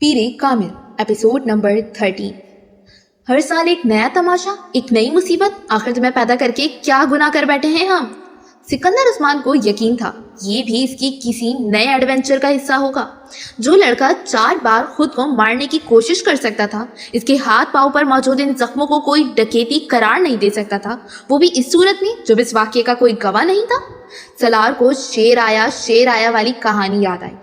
पीरे कामिल episode number 13। हर साल एक नया तमाशा, एक नई मुसीबत, आखिर तुम्हें पैदा करके क्या गुनाह कर बैठे हैं हम। सिकंदर उस्मान को यकीन था ये भी इसकी किसी नए एडवेंचर का हिस्सा होगा। जो लड़का 4 बार खुद को मारने की कोशिश कर सकता था, इसके हाथ पांव पर मौजूद इन जख्मों को कोई डकैती करार नहीं दे सकता था, वो भी इस सूरत में जब इस वाक्य का कोई गवाह नहीं था। सलार को शेर आया वाली कहानी याद आई।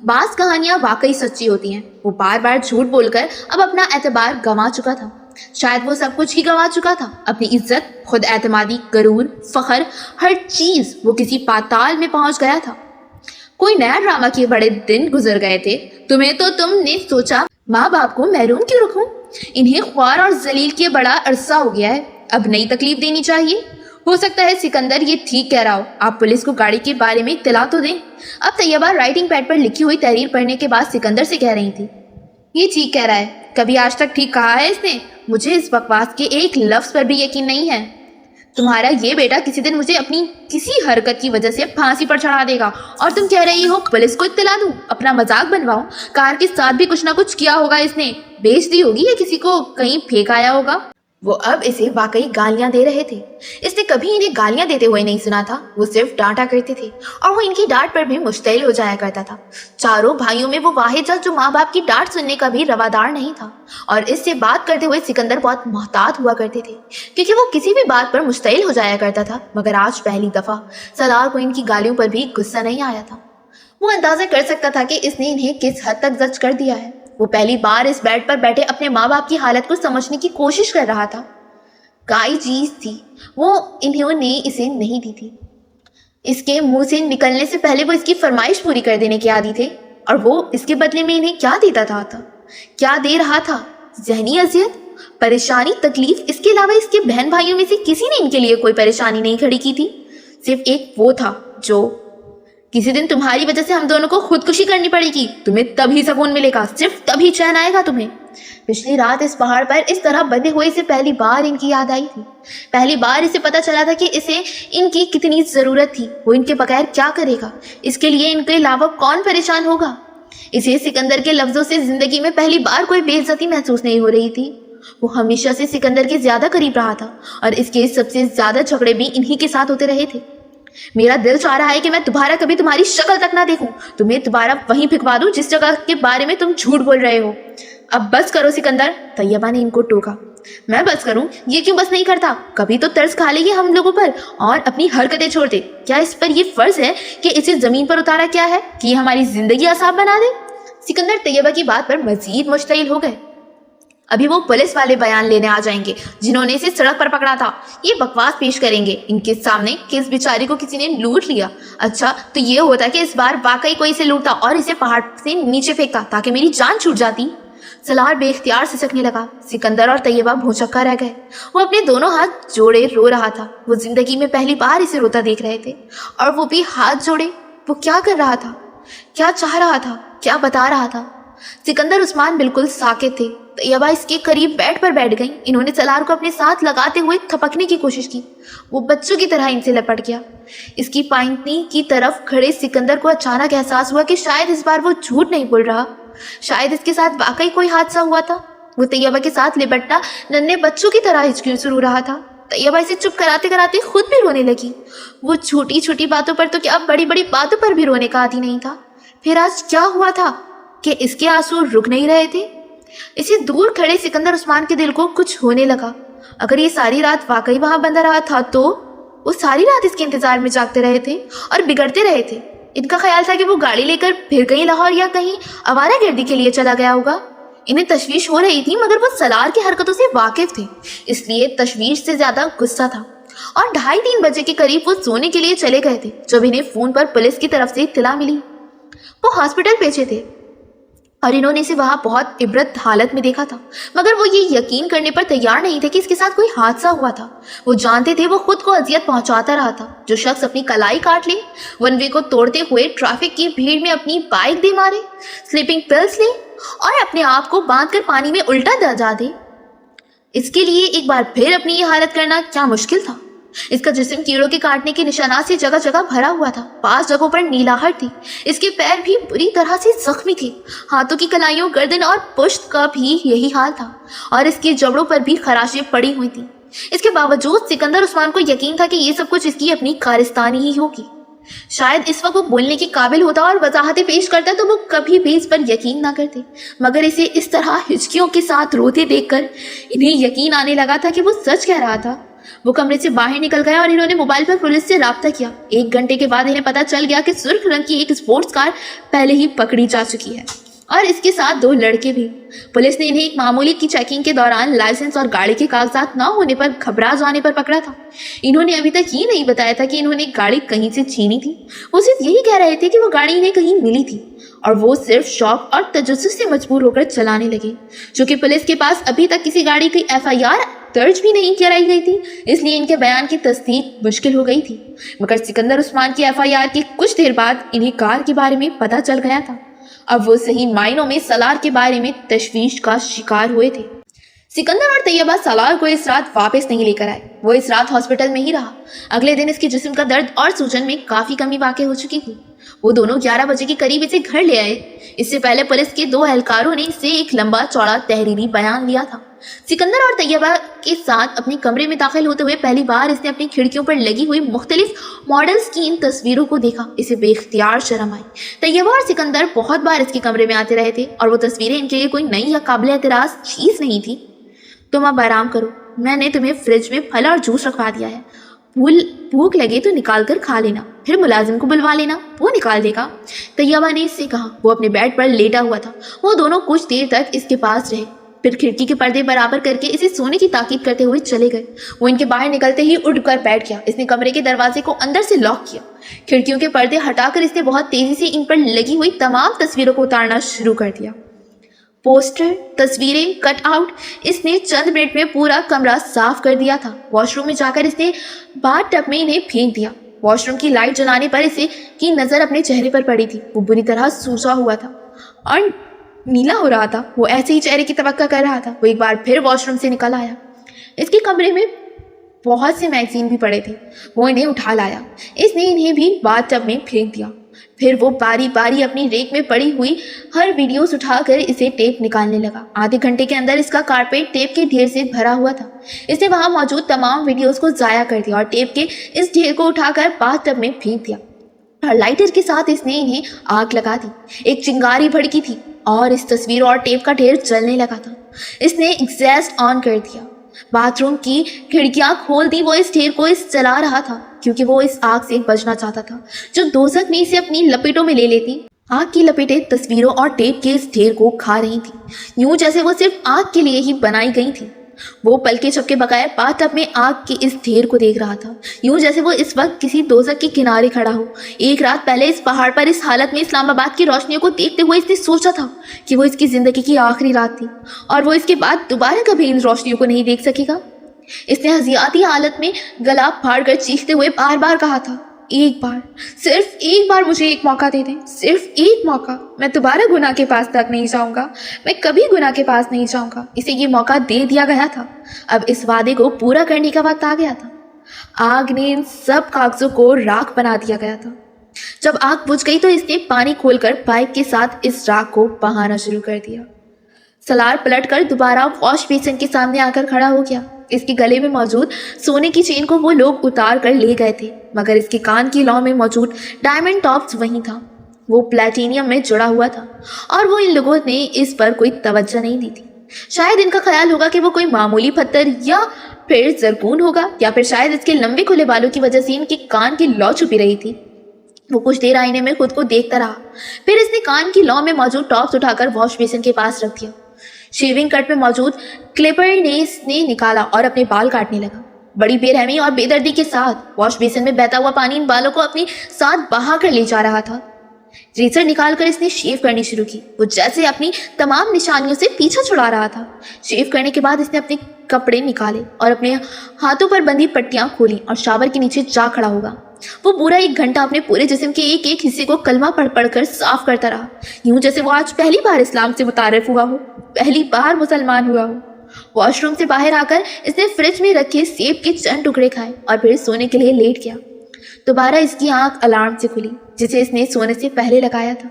बास कहानियां वाकई सच्ची होती हैं। वो बार बार झूठ बोलकर अब अपना एतबार गंवा चुका था। शायद वो सब कुछ ही गंवा चुका था, अपनी इज्जत, खुद एतमादी, गरूर, फखर, हर चीज। वो किसी पाताल में पहुंच गया था। कोई नया ड्रामा के बड़े दिन गुजर गए थे। तुमने सोचा माँ बाप को महरूम क्यों रखूं? इन्हें ख्वार और जलील के बड़ा अरसा हो गया है, अब नई तकलीफ देनी चाहिए। हो सकता है सिकंदर ये ठीक कह रहा हो, आप पुलिस को गाड़ी के बारे में इत्तला तो दें। अब तैयबा राइटिंग पैड पर लिखी हुई तहरीर पढ़ने के बाद सिकंदर से कह रही थी, ये ठीक कह रहा है, कभी आज तक ठीक कहा है इसने? मुझे इस बकवास के एक लफ्ज पर भी यकीन नहीं है। तुम्हारा ये बेटा किसी दिन मुझे अपनी किसी हरकत की वजह से फांसी पर चढ़ा देगा और तुम कह रही हो पुलिस को इत्तला दूं, अपना मजाक बनवाऊं। कार के साथ भी कुछ ना कुछ किया होगा इसने, बेच दी होगी या किसी को कहीं फेंक आया होगा। वो अब इसे वाकई गालियां दे रहे थे। इसने कभी इन्हें गालियां देते हुए नहीं सुना था, वो सिर्फ डांटा करते थे और वो इनकी डांट पर भी मुश्तइल हो जाया करता था। चारों भाइयों में वो वाहिद था जो माँ बाप की डांट सुनने का भी रवादार नहीं था। और इससे बात करते हुए सिकंदर बहुत मोहतात हुआ करते थे, क्योंकि वो किसी भी बात पर मुश्तइल हो जाया करता था। मगर आज पहली दफा सलार को इनकी गालियों पर भी गुस्सा नहीं आया था। वो अंदाजा कर सकता था कि इसने इन्हें किस हद तक जज कर दिया है। वो पहली बार इस बेड पर बैठे अपने माँ बाप की हालत को समझने की कोशिश कर रहा था। काई चीज थी वो इन्होंने इसे नहीं दी थी। इसके मुंह से निकलने से पहले वो इसकी फरमाइश पूरी कर देने के आदी थे, और वो इसके बदले में इन्हें क्या देता था क्या दे रहा था? जहनी अजियत, परेशानी, तकलीफ। इसके अलावा इसके बहन भाइयों में से किसी ने इनके लिए कोई परेशानी नहीं खड़ी की थी। सिर्फ एक वो था जो किसी दिन तुम्हारी वजह से हम दोनों को खुदकुशी करनी पड़ेगी, तुम्हें तभी सुकून मिलेगा, सिर्फ तभी चैन आएगा तुम्हें। पिछली रात इस पहाड़ पर इस तरह बंधे हुए से पहली बार इनकी याद आई थी। पहली बार इसे पता चला था कि इसे इनकी कितनी जरूरत थी। वो इनके बगैर क्या करेगा, इसके लिए इनके अलावा कौन परेशान होगा। इसे सिकंदर के लफ्जों से जिंदगी में पहली बार कोई बेइज्जती महसूस नहीं हो रही थी। वो हमेशा से सिकंदर के ज्यादा करीब रहा था और इसके सबसे ज्यादा झगड़े भी इन्हीं के साथ होते रहे थे। मेरा दिल चाह रहा है कि मैं दोबारा कभी तुम्हारी शक्ल तक ना देखूं, तुम्हें दोबारा वहीं फिकवा दूं जिस जगह के बारे में तुम झूठ बोल रहे हो। अब बस करो सिकंदर, तैयबा ने इनको टोका। मैं बस करूं? ये क्यों बस नहीं करता? कभी तो तरस खा लेगी हम लोगों पर और अपनी हरकतें छोड़ दे। क्या इस पर यह फर्ज है कि इसे जमीन पर उतारा क्या है कि ये हमारी जिंदगी आसान बना दे? सिकंदर तैयबा की बात पर मजीद मुश्तइल हो गए। अभी वो पुलिस वाले बयान लेने आ जाएंगे जिन्होंने इसे सड़क पर पकड़ा था। ये बकवास पेश करेंगे इनके सामने कि इस बेचारी को किसी ने लूट लिया। अच्छा, तो ये होता कि इस बार वाकई कोई इसे लूटता और इसे पहाड़ से नीचे फेंकता ताकि मेरी जान छूट जाती। सलार बेख्तियार सिसकने लगा। सिकंदर और तैयबा भौचक्का रह गए। वो अपने दोनों हाथ जोड़े रो रहा था। वो जिंदगी में पहली बार इसे रोता देख रहे थे, और वो भी हाथ जोड़े। वो क्या कर रहा था, क्या चाह रहा था, क्या बता रहा था? सिकंदर उस्मान बिल्कुल साकित थे। तैयबा इसके करीब बेड पर बैठ गई। इन्होंने सलार को अपने साथ लगाते हुए थपकने की कोशिश की। वो बच्चों की तरह इनसे लपट गया। इसकी पाइंटनी की तरफ खड़े सिकंदर को अचानक एहसास हुआ कि शायद इस बार वो झूठ नहीं बोल रहा। शायद इसके साथ वाकई कोई हादसा हुआ था। वो तैयबा के साथ लिपटना नन्हे बच्चों की तरह हिचकिचाने रो रहा था। तैयबा इसे चुप कराते कराते खुद भी रोने लगी। वो छोटी छोटी बातों पर तो क्या, बड़ी बड़ी बातों पर भी रोने का आदी नहीं था। फिर आज क्या हुआ था कि इसके आंसू रुक नहीं रहे थे? इसे दूर खड़े सिकंदर उस्मान के दिल को कुछ होने लगा। अगर ये सारी रात वाकई वहां बंधा रहा था तो वो सारी रात इसके इंतजार में जागते रहे थे और बिगड़ते रहे थे। इनका ख्याल था कि वो गाड़ी लेकर फिर कहीं लाहौर या कहीं आवारागर्दी के लिए चला गया होगा। इन्हें तशवीश हो रही थी, मगर वो सलार की हरकतों से वाकिफ थे, इसलिए तशवीश से ज्यादा गुस्सा था। और 2:30-3 बजे के करीब वो सोने के लिए चले गए थे जब इन्हें फोन पर पुलिस की तरफ से इत्तला मिली। वो हॉस्पिटल पहुंचे थे और इन्होंने इसे वहां बहुत इब्रत हालत में देखा था, मगर वो ये यकीन करने पर तैयार नहीं थे कि इसके साथ कोई हादसा हुआ था। वो जानते थे वो खुद को अजियत पहुंचाता रहा था। जो शख्स अपनी कलाई काट ले, वन वे को तोड़ते हुए ट्रैफिक की भीड़ में अपनी बाइक दे मारे, स्लीपिंग पिल्स ले और अपने आप को बांधकर पानी में उल्टा जा दे, इसके लिए एक बार फिर अपनी ये हालत करना क्या मुश्किल था। इसका जिस्म कीड़ों के काटने के निशानात से जगह जगह भरा हुआ था। 5 जगहों पर नीलाहट थी। इसके पैर भी बुरी तरह से जख्मी थे। हाथों की कलाइयों, गर्दन और पुश्त का भी यही हाल था और इसके जबड़ों पर भी खराशें पड़ी हुई थी। इसके बावजूद सिकंदर उस्मान को यकीन था कि ये सब कुछ इसकी अपनी कारिस्तानी ही होगी। शायद इस वक्त वो बोलने के काबिल होता और वजाहतें पेश करता तो वो कभी भी इस पर यकीन ना करते, मगर इसे इस तरह हिचकियों के साथ रोते देखकर इन्हें यकीन आने लगा था कि वो सच कह रहा था। वो कमरे से बाहर निकल गया और इन्होंने मोबाइल पर पुलिस से राब्ता किया। 1 घंटे के बाद इन्हें पता चल गया कि सुर्ख रंग की एक स्पोर्ट्स कार पहले ही पकड़ी जा चुकी है और इसके साथ 2 लड़के भी। पुलिस ने इन्हें एक मामूली की चेकिंग के दौरान लाइसेंस और गाड़ी के कागजात न होने पर घबरा जाने पर पकड़ा था। इन्होंने अभी तक ये नहीं बताया था कि इन्होंने गाड़ी कहीं से छीनी थी। वो सिर्फ यही कह रहे थे कि वो गाड़ी इन्हें कहीं मिली थी और वो सिर्फ शौक और तजस्सुस से मजबूर होकर चलाने लगे। चूंकि पुलिस के पास अभी तक किसी गाड़ी की FIR दर्ज भी नहीं कराई गई थी, इसलिए इनके बयान की तस्दीक मुश्किल हो गई थी। मगर सिकंदर उस्मान की FIR के कुछ देर बाद इन्हें कार के बारे में पता चल गया था। अब वो सही मायनों में सलार के बारे में तशवीश का शिकार हुए थे। सिकंदर और तैयबा सलार को इस रात वापस नहीं लेकर आए। वो इस रात हॉस्पिटल में ही रहा। अगले दिन इसके जिस्म का दर्द और सूजन में काफी कमी वाक़ई हो चुकी थी। वो दोनों 11 बजे के करीब इसे घर ले आए। इससे पहले पुलिस के 2 एहलकारों ने इससे एक लंबा चौड़ा तहरीरी बयान लिया था। सिकंदर और तैयबा के साथ अपने कमरे में दाखिल होते हुए पहली बार इसने अपनी खिड़कियों पर लगी हुई मुख्तलिफ मॉडल्स की इन तस्वीरों को देखा। इसे बेख्तियार शर्म आई। तैयबा और सिकंदर बहुत बार इसके कमरे में आते रहे थे और वो तस्वीरें इनके लिए कोई नई या काबिल एतराज चीज नहीं थी। तुम अब आराम करो, मैंने तुम्हें फ्रिज में फल और जूस रखवा दिया है। भूख लगे तो निकाल कर खा लेना, फिर मुलाजिम को बुलवा लेना, वो निकाल देगा। तैयबा ने इससे कहा। वो अपने बेड पर लेटा हुआ था। वो दोनों कुछ देर तक इसके पास रहे, फिर खिड़की के पर्दे बराबर करके इसे सोने की ताकीद करते हुए चले गए। वो इनके बाहर निकलते ही उठकर बैठ गया। इसने कमरे के दरवाजे को अंदर से लॉक किया। खिड़कियों के पर्दे हटाकर इसने बहुत तेजी से इन पर लगी हुई तमाम तस्वीरों को उतारना शुरू कर दिया। पोस्टर, तस्वीरें, कट आउट, इसने चंद मिनट में पूरा कमरा साफ कर दिया था। वॉशरूम में जाकर इसने बाथ टब में इन्हें फेंक दिया। वॉशरूम की लाइट जलाने पर इसे की नजर अपने चेहरे पर पड़ी थी। वो बुरी तरह सूजा हुआ था और नीला हो रहा था। वो ऐसे ही चेहरे की तवक्का कर रहा था। वो एक बार फिर वॉशरूम से निकल आया। इसके कमरे में बहुत से मैगजीन भी पड़े थे। वो इन्हें उठा लाया। इसने इन्हें भी बाथ टब में फेंक दिया। फिर वो बारी बारी अपनी रेक में पड़ी हुई हर वीडियोस उठाकर इसे टेप निकालने लगा। आधे घंटे के अंदर इसका कारपेट टेप के ढेर से भरा हुआ था। इसने वहां मौजूद तमाम वीडियोस को जाया कर दिया और टेप के इस ढेर को उठाकर बाथ टब में फेंक दिया और लाइटर के साथ इसने इन्हें आग लगा दी। एक चिंगारी भड़की थी और इस तस्वीर और टेप का ढेर जलने लगा था। इसने एग्जॉस्ट ऑन कर दिया। बाथरूम की खिड़कियां खोल दी। वो इस ढेर को जला रहा था क्योंकि वो इस आग से बचना चाहता था जो दोज़ख में इसे अपनी लपेटों में ले लेती। आग की लपेटें तस्वीरों और टेप के इस ढेर को खा रही थी, यूं जैसे वो सिर्फ आग के लिए ही बनाई गई थी। वो पलके झपके बगैर बाथटब में आग के इस ढेर को देख रहा था, यूं जैसे वो इस वक्त किसी दोज़ख के किनारे खड़ा हो। एक रात पहले इस पहाड़ पर इस हालत में इस्लामाबाद की रोशनियों को देखते हुए इसने सोचा था कि वो इसकी जिंदगी की आखिरी रात थी और वो इसके बाद दोबारा कभी इन रोशनियों को नहीं देख सकेगा। इसने हजियाती हालत में गला फाड़ कर चीखते हुए बार बार कहा था, एक बार, सिर्फ एक बार मुझे एक मौका दे दें, सिर्फ एक मौका। मैं दोबारा गुनाह के पास तक नहीं जाऊंगा, मैं कभी गुनाह के पास नहीं जाऊंगा। इसे ये मौका दे दिया गया था। अब इस वादे को पूरा करने का वक्त आ गया था। आग ने इन सब कागजों को राख बना दिया गया था। जब आग बुझ गई तो इसने पानी खोलकर पाइप के साथ इस राख को बहाना शुरू कर दिया। सलार पलटकर दोबारा वॉश बेसिन के सामने आकर खड़ा हो गया। इसके गले में मौजूद सोने की चेन को वो लोग उतार कर ले गए थे, मगर इसके कान की लौ में मौजूद डायमंड टॉप्स वहीं था। वो प्लैटिनियम में जुड़ा हुआ था और वो इन लोगों ने इस पर कोई तवज्जो नहीं दी थी। शायद इनका ख्याल होगा कि वो कोई मामूली पत्थर या फिर जरकून होगा, या फिर शायद इसके लंबे खुले बालों की वजह से इनके कान की लौ छुपी रही थी। वो कुछ देर आईने में खुद को देखता रहा। फिर इसने कान की लौ में मौजूद टॉप्स उठाकर वॉश बेसिन के पास रख दिया। शेविंग कट में मौजूद क्लिपर ने इसने निकाला और अपने बाल काटने लगा। बड़ी बेरहमी और बेदर्दी के साथ वॉश बेसिन में बहता हुआ पानी इन बालों को अपने साथ बहा कर ले जा रहा था। रेजर निकालकर इसने शेव करनी शुरू की। वो जैसे अपनी तमाम निशानियों से पीछा छुड़ा रहा था। शेव करने के बाद इसने अपने कपड़े निकाले और अपने हाथों पर बंधी पट्टियां खोली और शावर के नीचे जा खड़ा होगा। वो पूरा 1 घंटा अपने पूरे जिस्म के एक एक हिस्से को कलमा पढ़ पढ़ कर साफ करता रहा, यूं जैसे वो आज पहली बार इस्लाम से मुतारिफ हुआ हो, पहली बार मुसलमान हुआ हो। वॉश रूम से बाहर आकर इसने फ्रिज में रखे सेब के चंद टुकड़े खाए और फिर सोने के लिए लेट गया। दोबारा इसकी आंख अलार्म से खुली जिसे इसने सोने से पहले लगाया था।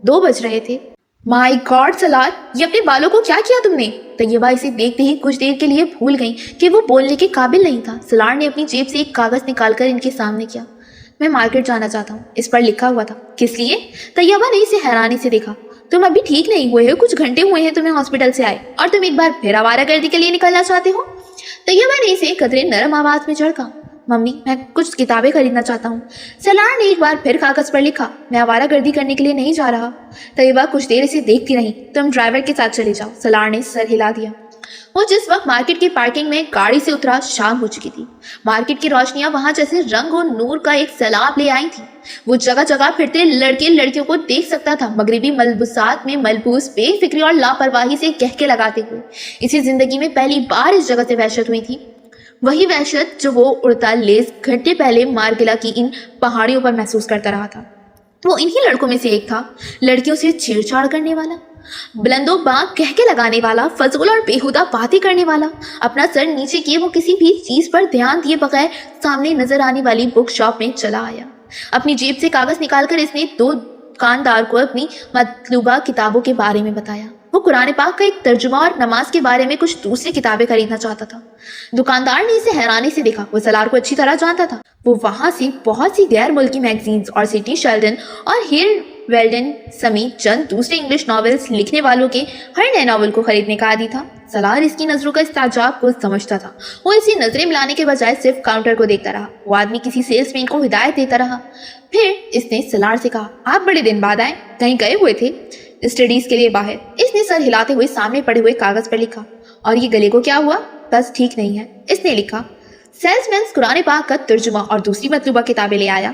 2 बज रहे थे। माय गॉड सलार, ये अपने बालों को क्या किया तुमने? तैयबा इसे देखते ही कुछ देर के लिए भूल गई कि वो बोलने के काबिल नहीं था। सलार ने अपनी जेब से एक कागज निकालकर इनके सामने किया। मैं मार्केट जाना चाहता हूँ, इस पर लिखा हुआ था। किस लिए? तैयबा ने इसे हैरानी से देखा। तुम अभी ठीक नहीं हुए हो, कुछ घंटे हुए हैं तुम्हें हॉस्पिटल से आए और तुम एक बार फिर आवारागर्दी के लिए निकलना चाहते हो? तैयबा ने इसे कदरे नरम आवाज में झड़का। मम्मी, मैं कुछ किताबें खरीदना चाहता हूँ। सलार ने एक बार फिर कागज पर लिखा। मैं आवारागर्दी करने के लिए नहीं जा रहा। तैयबा कुछ देर इसे देखती रही। तुम ड्राइवर के साथ चले जाओ। सलार ने सर हिला दिया। वो जिस वक्त मार्केट की पार्किंग में गाड़ी से उतरा शाम हो चुकी थी। मार्केट की रोशनियां वहां जैसे रंग और नूर का एक सैलाब ले आई थी। वो जगह जगह फिरते लड़के लड़कियों को देख सकता था, मगरिबी मलबूसात में मलबूस बेफिक्री और लापरवाही से कहके लगाते हुए। इसी जिंदगी में पहली बार इस जगह से वहशत हुई थी, वही वहशत जो वो उड़ता लेस घंटे पहले मारगिला की इन पहाड़ियों पर महसूस करता रहा था। वो इन्हीं लड़कों में से एक था, लड़कियों से छेड़छाड़ करने वाला, बुलंदो बाग कह के लगाने वाला, फजूल और बेहुदा बातें करने वाला। अपना सर नीचे किए वो किसी भी चीज पर ध्यान दिए बगैर सामने नजर आने वाली बुक शॉप में चला आया। अपनी जेब से कागज निकालकर इसने 2 दुकानदार को अपनी मतलूबा किताबों के बारे में बताया। वो कुरान पाक का एक तर्जुमा और नमाज के बारे में कुछ दूसरी किताबें खरीदना चाहता था। दुकानदार ने इसे हैरानी से देखा। वो सलार को अच्छी तरह जानता था। वो वहां से बहुत सी गैर मुल्की मैगजीन्स और सिटी शेल्डन और हिल वेल्डन समेत चंद दूसरे इंग्लिश नॉवेल्स लिखने वालों के हर नए नॉवल को खरीदने का आदी था। सलार इसकी नजरों का इस्ताजाब को समझता था। वो इसी नजरें मिलाने के बजाय सिर्फ काउंटर को देखता रहा। वो आदमी किसी सेल्समैन को हिदायत देता रहा। फिर इसने सलार से कहा, आप बड़े दिन बाद आए, कहीं गए हुए थे? स्टडीज के लिए बाहर। इसने सर हिलाते हुए सामने पड़े हुए कागज पर लिखा। और ये गले को क्या हुआ? बस ठीक नहीं है। इसने लिखा। सेल्समैन कुरान पाक का तर्जुमा और दूसरी मतलूबा किताबें ले आया।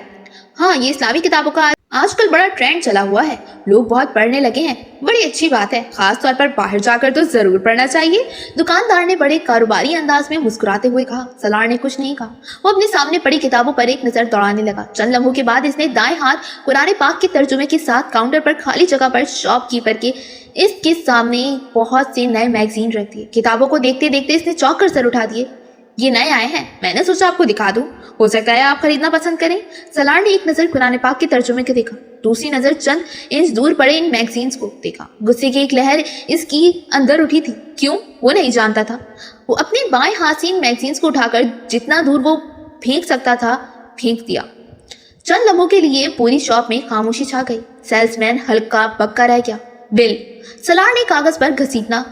हाँ, ये इस्लामी किताबों का आजकल बड़ा ट्रेंड चला हुआ है, लोग बहुत पढ़ने लगे हैं। बड़ी अच्छी बात है, खास तौर पर बाहर जाकर तो जरूर पढ़ना चाहिए। दुकानदार ने बड़े कारोबारी अंदाज में मुस्कुराते हुए कहा। सलार ने कुछ नहीं कहा। वो अपने सामने पड़ी किताबों पर एक नजर दौड़ाने लगा। चंद लम्हों के बाद इसने दाएं हाथ कुरान पाक के तर्जुमे के साथ काउंटर पर खाली जगह पर शॉपकीपर के इसके सामने बहुत से नए मैगजीन रख दिए। किताबों को देखते देखते इसने चौंक कर सर उठा दिए। ये नए आए हैं, मैंने सोचा आपको दिखा दूं, हो सकता है आप खरीदना पसंद करें। सलार ने एक नजर कुरान पाक के तर्जुमे को देखा, दूसरी नजर चंद इंच दूर पड़े इन मैगजीन्स को देखा। गुस्से की एक लहर इसकी अंदर उठी थी। क्यों? वो नहीं जानता था। वो अपने बाएं हाथ से इन मैगजीन्स को उठाकर जितना दूर वो फेंक सकता था फेंक दिया। चंद लम्हों के लिए पूरी शॉप में खामोशी छा गई। सेल्समैन हल्का बक्का रह गया। बिल। सलार ने कागज पर घसीटना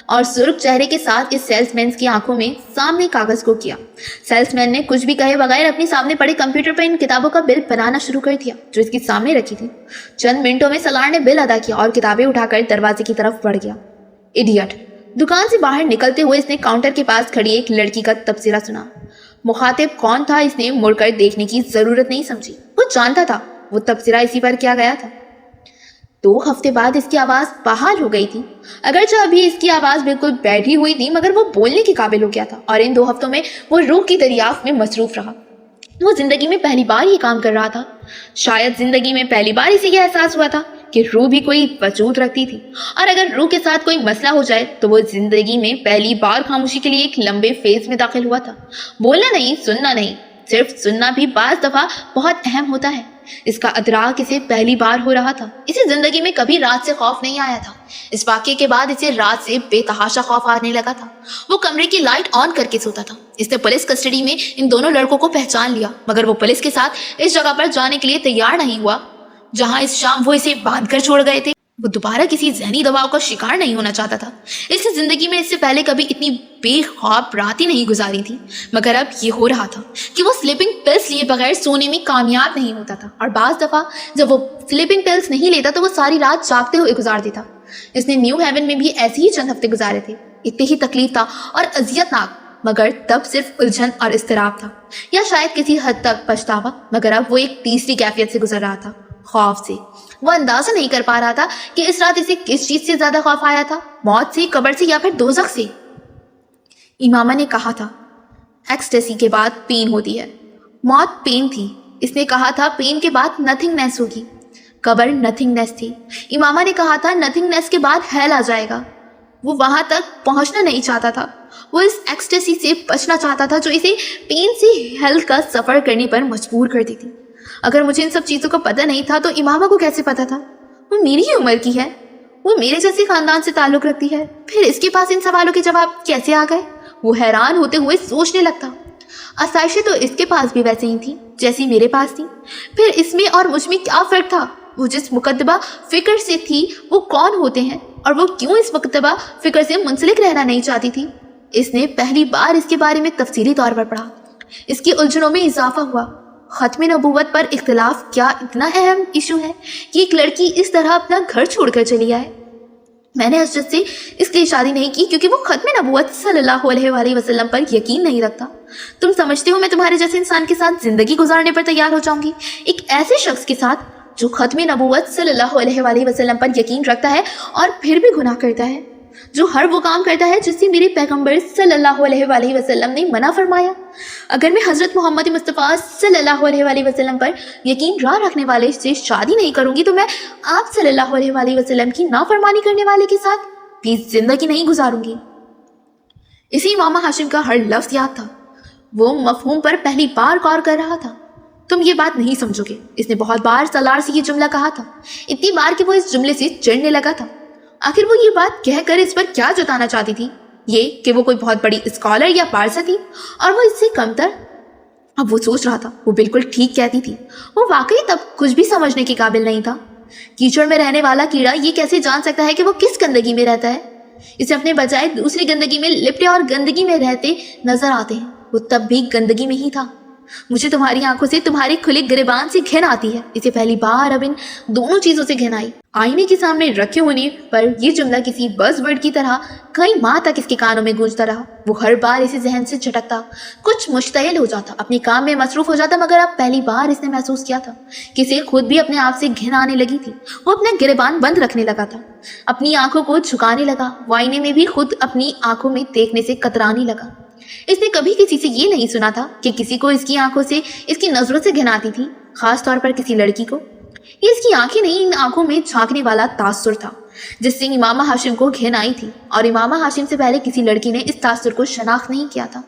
और सुर्ख चेहरे के साथ इस सेल्समैन की आंखों में सामने कागज को किया। सेल्समैन ने कुछ भी कहे बगैर अपने सामने पड़े कंप्यूटर पर इन किताबों का बिल बनाना शुरू कर दिया जो इसके सामने रखी थी। चंद मिनटों में सलार ने बिल अदा किया और किताबें उठाकर दरवाजे की तरफ बढ़ गया। इडियट। दुकान से बाहर निकलते हुए इसने काउंटर के पास खड़ी एक लड़की का तबसरा सुना। मुखातिब कौन था इसने मुड़कर देखने की जरूरत नहीं समझी। वो जानता था वो तबसरा इसी पर किया गया था। 2 हफ्ते बाद इसकी आवाज बहाल हो गई थी। अगरचे अभी इसकी आवाज बिल्कुल बैठी हुई थी, मगर वो बोलने के काबिल हो गया था और इन 2 हफ्तों में वो रूह की दरियाफ्त में मसरूफ रहा। वो जिंदगी में पहली बार ये काम कर रहा था। शायद जिंदगी में पहली बार इसे यह एहसास हुआ था कि रूह भी कोई वजूद रखती थी, और अगर रूह के साथ कोई मसला हो जाए तो वो जिंदगी में पहली बार खामोशी के लिए एक लंबे फेज में दाखिल हुआ था। बोलना नहीं, सुनना नहीं, सिर्फ सुनना भी बाज दफा बहुत अहम होता है। इसका अदराक इसे पहली बार हो रहा था। इसे जिंदगी में कभी रात से खौफ नहीं आया था। इस वाक़ये के बाद इसे रात से बेतहाशा खौफ आने लगा था। वो कमरे की लाइट ऑन करके सोता था। इसने पुलिस कस्टडी में इन दोनों लड़कों को पहचान लिया, मगर वो पुलिस के साथ इस जगह पर जाने के लिए तैयार नहीं हुआ जहां इस शाम वो इसे बांध कर छोड़ गए थे। वो दोबारा किसी जहनी दबाव का शिकार नहीं होना चाहता था। इसने जिंदगी में इससे पहले कभी इतनी बेख्वाब रात ही नहीं गुजारी थी, मगर अब ये हो रहा था कि वो स्लीपिंग पिल्स लिए बगैर सोने में कामयाब नहीं होता था, और बाज दफा जब वो स्लीपिंग पिल्स नहीं लेता तो वो सारी रात जागते हुए गुजार देता। इसने न्यू हेवन में भी ऐसे ही चंद हफ्ते गुजारे थे। इतनी ही तकलीफ था और अजियतनाक, मगर तब सिर्फ उलझन और इस्तिराब था, या शायद किसी हद तक पछतावा। मगर अब वो एक तीसरी कैफियत से गुजर रहा था, खौफ से। वो अंदाजा नहीं कर पा रहा था कि इस रात इसे किस चीज से ज्यादा खौफ आया था, मौत से, कब्र से, या फिर दोजख से। इमामा ने कहा था एक्सटेसी के बाद पेन होती है। मौत पेन थी। इसने कहा था पेन के बाद नथिंगनेस होगी। कब्र नथिंगनेस थी। इमामा ने कहा था नथिंगनेस के बाद हेल आ जाएगा। वो वहां तक पहुंचना नहीं चाहता था। वो इस एक्सटेसी से बचना चाहता था जो इसे पेन से हेल्थ का सफर करने पर मजबूर कर देती। अगर मुझे इन सब चीजों का पता नहीं था तो इमामा को कैसे पता था? वो मेरी ही उम्र की है, वो मेरे जैसे खानदान से ताल्लुक रखती है, फिर इसके पास इन सवालों के जवाब कैसे आ गए? वो हैरान होते हुए सोचने लगता। आसाइशें तो इसके पास भी वैसे ही थी जैसी मेरे पास थी। फिर इसमें और मुझ में क्या फर्क था? वो जिस मुकद्दमा फिक्र से थी वो कौन होते हैं और वो क्यों इस मुकद्दमा फिक्र से मुंसलिक रहना नहीं चाहती थी? इसने पहली बार इसके बारे में तफसीली तौर पर पढ़ा। इसकी उलझनों में इजाफा हुआ। खत्म नबूवत पर इख्तिलाफ क्या इतना अहम इशू है कि एक लड़की इस तरह अपना घर छोड़कर चली आए? मैंने हजरत से इसलिए शादी नहीं की क्योंकि वो खत्म नबूवत सल्लल्लाहु अलैहि वसल्लम पर यकीन नहीं रखता। तुम समझते हो मैं तुम्हारे जैसे इंसान के साथ जिंदगी गुजारने पर तैयार हो जाऊंगी? एक ऐसे शख्स के साथ जो खत्म नबूवत सल्लल्लाहु अलैहि वसल्लम पर यकीन रखता है और फिर भी गुनाह करता है, जो हर वो काम करता है जिससे मेरे पैगंबर सल्लल्लाहु अलैहि वसल्लम ने मना फरमाया। अगर मैं हजरत मोहम्मद मुस्तफ़ा सल्लल्लाहु अलैहि वसल्लम पर यकीन रखने वाले से शादी नहीं करूंगी तो मैं आप सल्लल्लाहु अलैहि वसल्लम की नाफरमानी करने वाले के साथ भी जिंदगी नहीं गुजारूंगी। इसी इमामा हाशिम का हर लफ्ज याद था। वो मफहूम पर पहली बार गौर कर रहा था। तुम ये बात नहीं समझोगे, इसने बहुत बार सलार से ये जुमला कहा था, इतनी बार कि वो इस जुमले से चिढ़ने लगा था। आखिर वो ये बात कहकर इस पर क्या जताना चाहती थी? ये कि वो कोई बहुत बड़ी स्कॉलर या पारसा थी और वो इससे कमतर? अब वो सोच रहा था वो बिल्कुल ठीक कहती थी। वो वाकई तब कुछ भी समझने के काबिल नहीं था। कीचड़ में रहने वाला कीड़ा ये कैसे जान सकता है कि वो किस गंदगी में रहता है? इसे अपने बजाय दूसरी गंदगी में लिपटे और गंदगी में रहते नजर आते हैं। वो तब भी गंदगी में ही था। मुझे तुम्हारी आंखों से तुम्हारे खुले गिरेबान से घिन आती है। इसे पहली बार अब इन दोनों चीजों से घिन आई। आईने के सामने रखे होने पर यह जुमला किसी बज़वर्ड की तरह कई माह तक इसके कानों में गूंजता रहा। वो हर बार इसे जहन से झटकता, कुछ मुश्तइल हो जाता, अपने काम में मसरूफ हो जाता, मगर अब पहली बार इसने महसूस किया था कि इसे खुद भी अपने आप से घिन आने लगी थी। वो अपना गिरेबान बंद रखने लगा था, अपनी आंखों को झुकाने लगा, आईने में भी खुद अपनी आंखों में देखने से कतराने लगा। इसने कभी किसी से ये नहीं सुना था कि किसी को इसकी आंखों से, इसकी नजरों से घिन आती थी, खास तौर पर किसी लड़की को। ये इसकी आंखें नहीं, इन आंखों में झांकने वाला तासुर था जिससे इमामा हाशिम को घिन आई थी। और इमामा हाशिम से पहले किसी लड़की ने इस तासुर को शनाख्त नहीं किया था।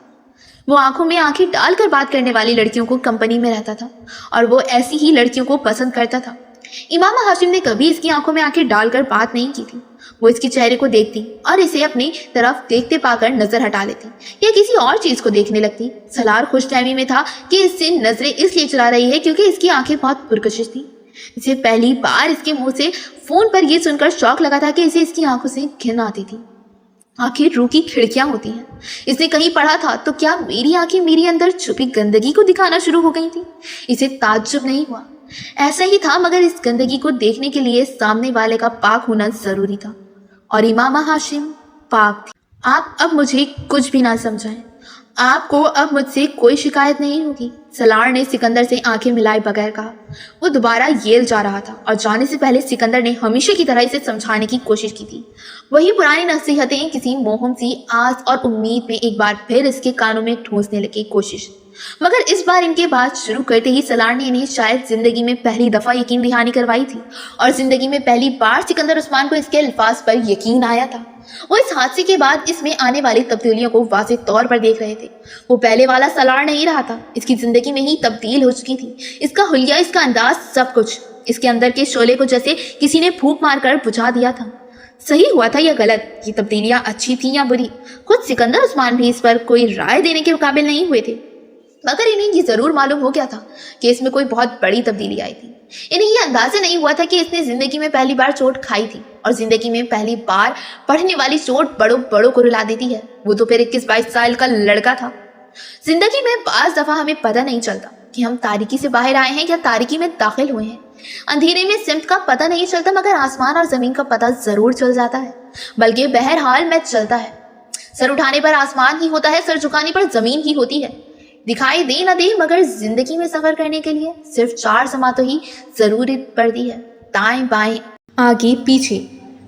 वो आंखों में आंखें डालकर बात करने वाली लड़कियों को कंपनी में रहता था और वो ऐसी ही लड़कियों को पसंद करता था। इमामा हाशिम ने कभी इसकी आंखों में आंखें डालकर बात नहीं की थी। वो इसके चेहरे को देखती और इसे अपनी तरफ देखते पाकर नजर हटा लेती या किसी और चीज को देखने लगती। सलार खुशफहमी में था कि इससे नजरें इसलिए चला रही है क्योंकि इसकी आंखें बहुत पुरकशिश थी। इसे पहली बार इसके मुंह से फोन पर यह सुनकर शौक लगा था कि इसे इसकी आंखों से घिन आती थी। आखिर रूह की खिड़कियां होती हैं। इसने कहीं पढ़ा था तो क्या मेरी आंखें मेरे अंदर छुपी गंदगी को दिखाना शुरू हो गई थी? इसे ताज्जुब नहीं हुआ। ऐसा ही था, मगर इस गंदगी को देखने के लिए सामने वाले का पाक होना जरूरी था और इमामा हाशिम पाक थी। आप अब मुझे कुछ भी ना समझाएं। आपको अब मुझसे कोई शिकायत नहीं होगी, सलार ने सिकंदर से आंखें मिलाए बगैर कहा। वो दोबारा येल जा रहा था और जाने से पहले सिकंदर ने हमेशा की तरह इसे समझाने की कोशिश की थी। वही पुरानी नसीहतें किसी मोहम सी आस और उम्मीद में एक बार फिर इसके कानों में ठूंसने लगी कोशिश। मगर इस बार इनके बात शुरू करते ही सलार ने इन्हें शायद जिंदगी में पहली दफा यकीन दहानी करवाई थी और जिंदगी में पहली बार सिकंदर उस्मान को इसके अल्फाज पर यकीन आया था। वो इस हादसे के बाद इसमें आने वाली तब्दीलियों को वाज़ेह तौर पर देख रहे थे। वो पहले वाला सलार नहीं रहा था, इसकी जिंदगी में ही तब्दील हो चुकी थी। इसका हुलिया, इसका अंदाज, सब कुछ इसके अंदर के शोले को जैसे किसी ने फूंक मारकर बुझा दिया था। सही हुआ था या गलत, ये तब्दीलियां अच्छी थी या बुरी, खुद सिकंदर उस्मान भी इस पर कोई राय देने के काबिल नहीं हुए थे। मगर इन्हें ये जरूर मालूम हो गया था कि इसमें कोई बहुत बड़ी तब्दीली आई थी। इन्हें ये अंदाजा नहीं हुआ था कि इसने जिंदगी में पहली बार चोट खाई थी और जिंदगी में पहली बार पढ़ने वाली चोट बड़ों बड़ों को रुला देती है। वो तो फिर 21-22 साल का लड़का था। जिंदगी में बाज़ दफा हमें पता नहीं चलता कि हम तारीकी से बाहर आए हैं या तारीकी में दाखिल हुए हैं। अंधेरे में सिमत का पता नहीं चलता, मगर आसमान और जमीन का पता जरूर चल जाता है, बल्कि बहरहाल में चलता है। सर उठाने पर आसमान ही होता है, सर झुकाने पर जमीन ही होती है। दिखाई दे न दे, मगर जिंदगी में सफर करने के लिए सिर्फ 4 समातों ही जरूरत पड़ती है, दाएं बाएं आगे पीछे।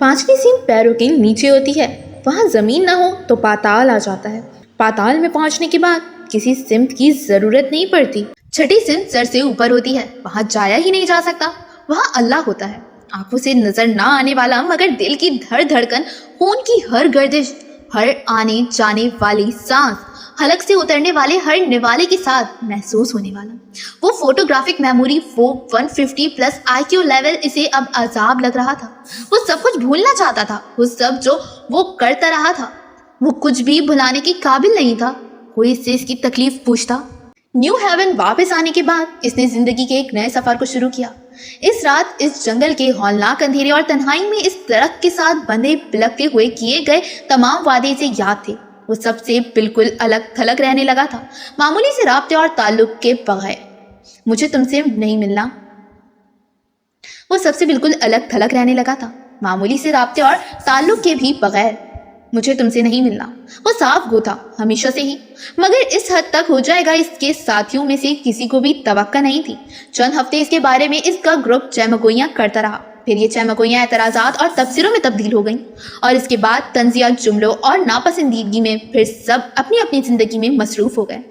5वीं सीन पैरों के नीचे होती है। वहाँ जमीन ना हो तो पाताल आ जाता है। पाताल में पहुँचने के बाद किसी सिमत की जरूरत नहीं पड़ती। 6ठी सिमत सर से ऊपर होती है, वहाँ जाया ही नहीं जा सकता, वहाँ अल्लाह होता है। आंखों से नजर ना आने वाला मगर दिल की धड़धड़कन, खून की हर गर्दिश, हर आने जाने वाली सांस, हलक से उतरने वाले हर निवाले के साथ महसूस होने वाला वो फोटोग्राफिक मेमोरी, वो 150 प्लस IQ लेवल इसे अब अजाब लग रहा था। वो सब कुछ भूलना चाहता था, वो सब जो वो करता रहा था, वो कुछ भी भुलाने के काबिल नहीं था। कोई इससे इसकी तकलीफ पूछता। न्यू हेवन वापस आने के बाद इसने जिंदगी के एक नए सफर को शुरू किया। इस रात इस जंगल के हौलनाक अंधेरे और तन्हाई में इस दरख्त के साथ बंधे बिलखते हुए किए गए तमाम वादे इसे याद थे। वो सबसे बिल्कुल अलग थलग रहने लगा था, मामूली से राब्ते और ताल्लुक के बगैर। मुझे तुमसे नहीं मिलना। वो सबसे बिल्कुल अलग थलग रहने लगा था, मामूली से राब्ते और ताल्लुक के भी बगैर। मुझे तुमसे नहीं मिलना। वो साफ गो था हमेशा से ही, मगर इस हद तक हो जाएगा इसके साथियों में से किसी को भी तवक्का नहीं थी। चंद हफ्ते इसके बारे में इसका ग्रुप चहमगोइयां करता रहा, फिर ये चहमगोइयां एतराज़ात और तबसरों में तब्दील हो गईं, और इसके बाद तंजिया जुमलों और नापसंदीदगी में फिर सब अपनी अपनी जिंदगी में मसरूफ हो गए।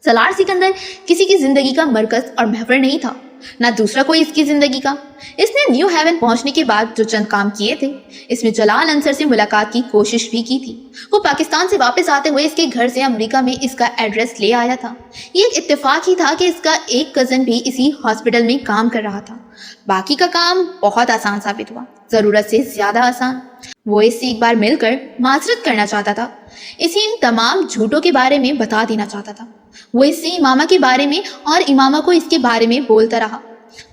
सलार सिकंदर किसी की जिंदगी का मरकज और महवर नहीं था, ना दूसरा कोई इसकी जिंदगी का। इसने न्यू हेवन पहुंचने के बाद जो चंद काम किए थे, इसमें जलाल अंसर से मुलाकात की कोशिश भी की थी। वो पाकिस्तान से वापस आते हुए इसके घर से अमेरिका में इसका एड्रेस ले आया था। ये एक इत्तेफाक ही था कि इसका एक कज़न भी इसी हॉस्पिटल में काम कर रहा था। बाकी का काम बहुत आसान साबित हुआ, ज़रूरत से ज़्यादा आसान। वो इससे एक बार मिलकर माजरत करना चाहता था, इसे इन तमाम झूठों के बारे में बता देना चाहता था। वो इससे इमामा के बारे में और इमामा को इसके बारे में बोलता रहा।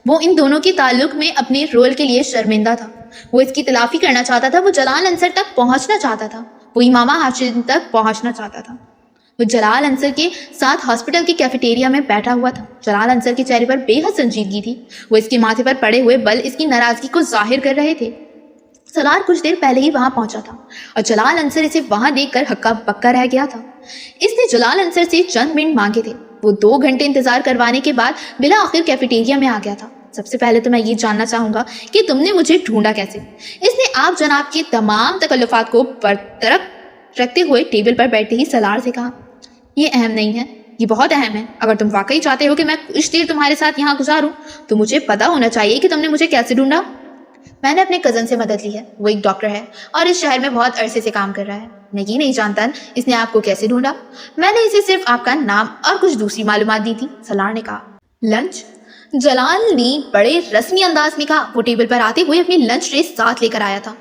वो इन दोनों के ताल्लुक में अपने रोल के लिए शर्मिंदा था। वो इसकी तलाफी करना चाहता था। वो जलाल अंसर तक पहुंचना चाहता था। वो इमामा हाशिम तक पहुंचना चाहता था। वो जलाल अंसर के साथ हॉस्पिटल के कैफेटेरिया में बैठा हुआ था। जलाल अंसर के चेहरे पर बेहद संजीदगी थी। वो इसके माथे पर पड़े हुए बल इसकी नाराजगी को जाहिर कर रहे थे। सलार कुछ देर पहले ही वहां पहुंचा था और जलाल अंसर इसे वहां देखकर हक्का बक्का रह गया था। इसने जलाल अंसर से चंद मिनट मांगे थे। वो 2 घंटे इंतजार करवाने के बाद बिला आखिर कैफेटेरिया में आ गया था। सबसे पहले तो मैं ये जानना चाहूंगा कि तुमने मुझे ढूंढा कैसे। इसने आप जनाब के तमाम तकल्लुफात को बरतरफ रखते हुए टेबल पर बैठते ही सलार से कहा, ये अहम नहीं है, ये बहुत अहम है। अगर तुम वाकई चाहते हो कि मैं कुछ देर तुम्हारे साथ यहाँ गुजारूं तो मुझे पता होना चाहिए कि तुमने मुझे कैसे ढूंढा। मैंने अपने कज़न से मदद ली है, वो एक डॉक्टर है और इस शहर में बहुत अरसे से काम कर रहा है। मैं ये नहीं जानता इसने आपको कैसे ढूंढा। मैंने इसे सिर्फ आपका नाम और कुछ दूसरी मालूमात दी थी, सलार ने कहा। लंच? जलाल ने बड़े रस्मी अंदाज में कहा। वो टेबल पर आते हुए अपनी लंच ट्रे साथ लेकर आया था।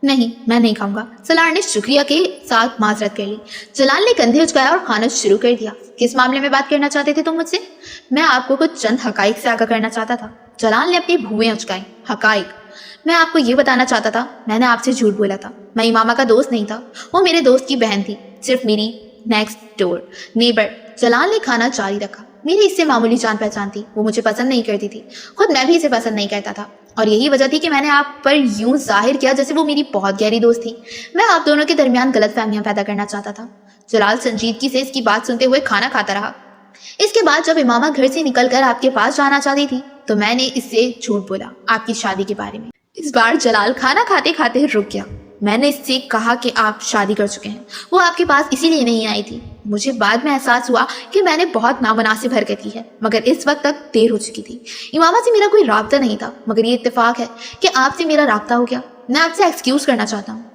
नहीं, मैं नहीं खाऊंगा, सलार ने शुक्रिया के साथ माजरत कर ली। जलाल ने कंधे उचकाया और खाना शुरू कर दिया। किस मामले में बात करना चाहते थे तुम मुझसे? मैं आपको कुछ चंद हकाइक से आगाह करना चाहता था। जलाल ने अपनी भुएं उचकाई। हकाइक? मैं आपको ये बताना चाहता था, मैंने आपसे झूठ बोला था। मैं इमामा का दोस्त नहीं था, वो मेरे दोस्त की बहन थी, सिर्फ मेरी नेक्स्ट डोर नेबर। जलाल ने खाना जारी रखा। मेरी इससे मामूली जान पहचान थी, वो मुझे पसंद नहीं करती थी, खुद मैं भी इसे पसंद नहीं करता था, और यही वजह थी कि मैंने आप पर यूं जाहिर किया जैसे वो मेरी बहुत गहरी दोस्त थी। मैं आप दोनों के दरमियान गलत फहमियां पैदा करना चाहता था। जलाल संजीदगी से इसकी बात सुनते हुए खाना खाता रहा। इसके बाद जब इमामा घर से निकलकर आपके पास जाना चाहती थी तो मैंने इससे झूठ बोला आपकी शादी के बारे में। इस बार जलाल खाना खाते खाते रुक गया। मैंने इससे कहा कि आप शादी कर चुके हैं, वो आपके पास इसीलिए नहीं आई थी। मुझे बाद में एहसास हुआ कि मैंने बहुत नामुनासिब हरकत की है, मगर इस वक्त तक देर हो चुकी थी। इमामा से मेरा कोई राब्ता नहीं था, मगर ये इत्तेफाक है कि आपसे मेरा राब्ता हो गया। मैं आपसे एक्सक्यूज करना चाहता हूँ।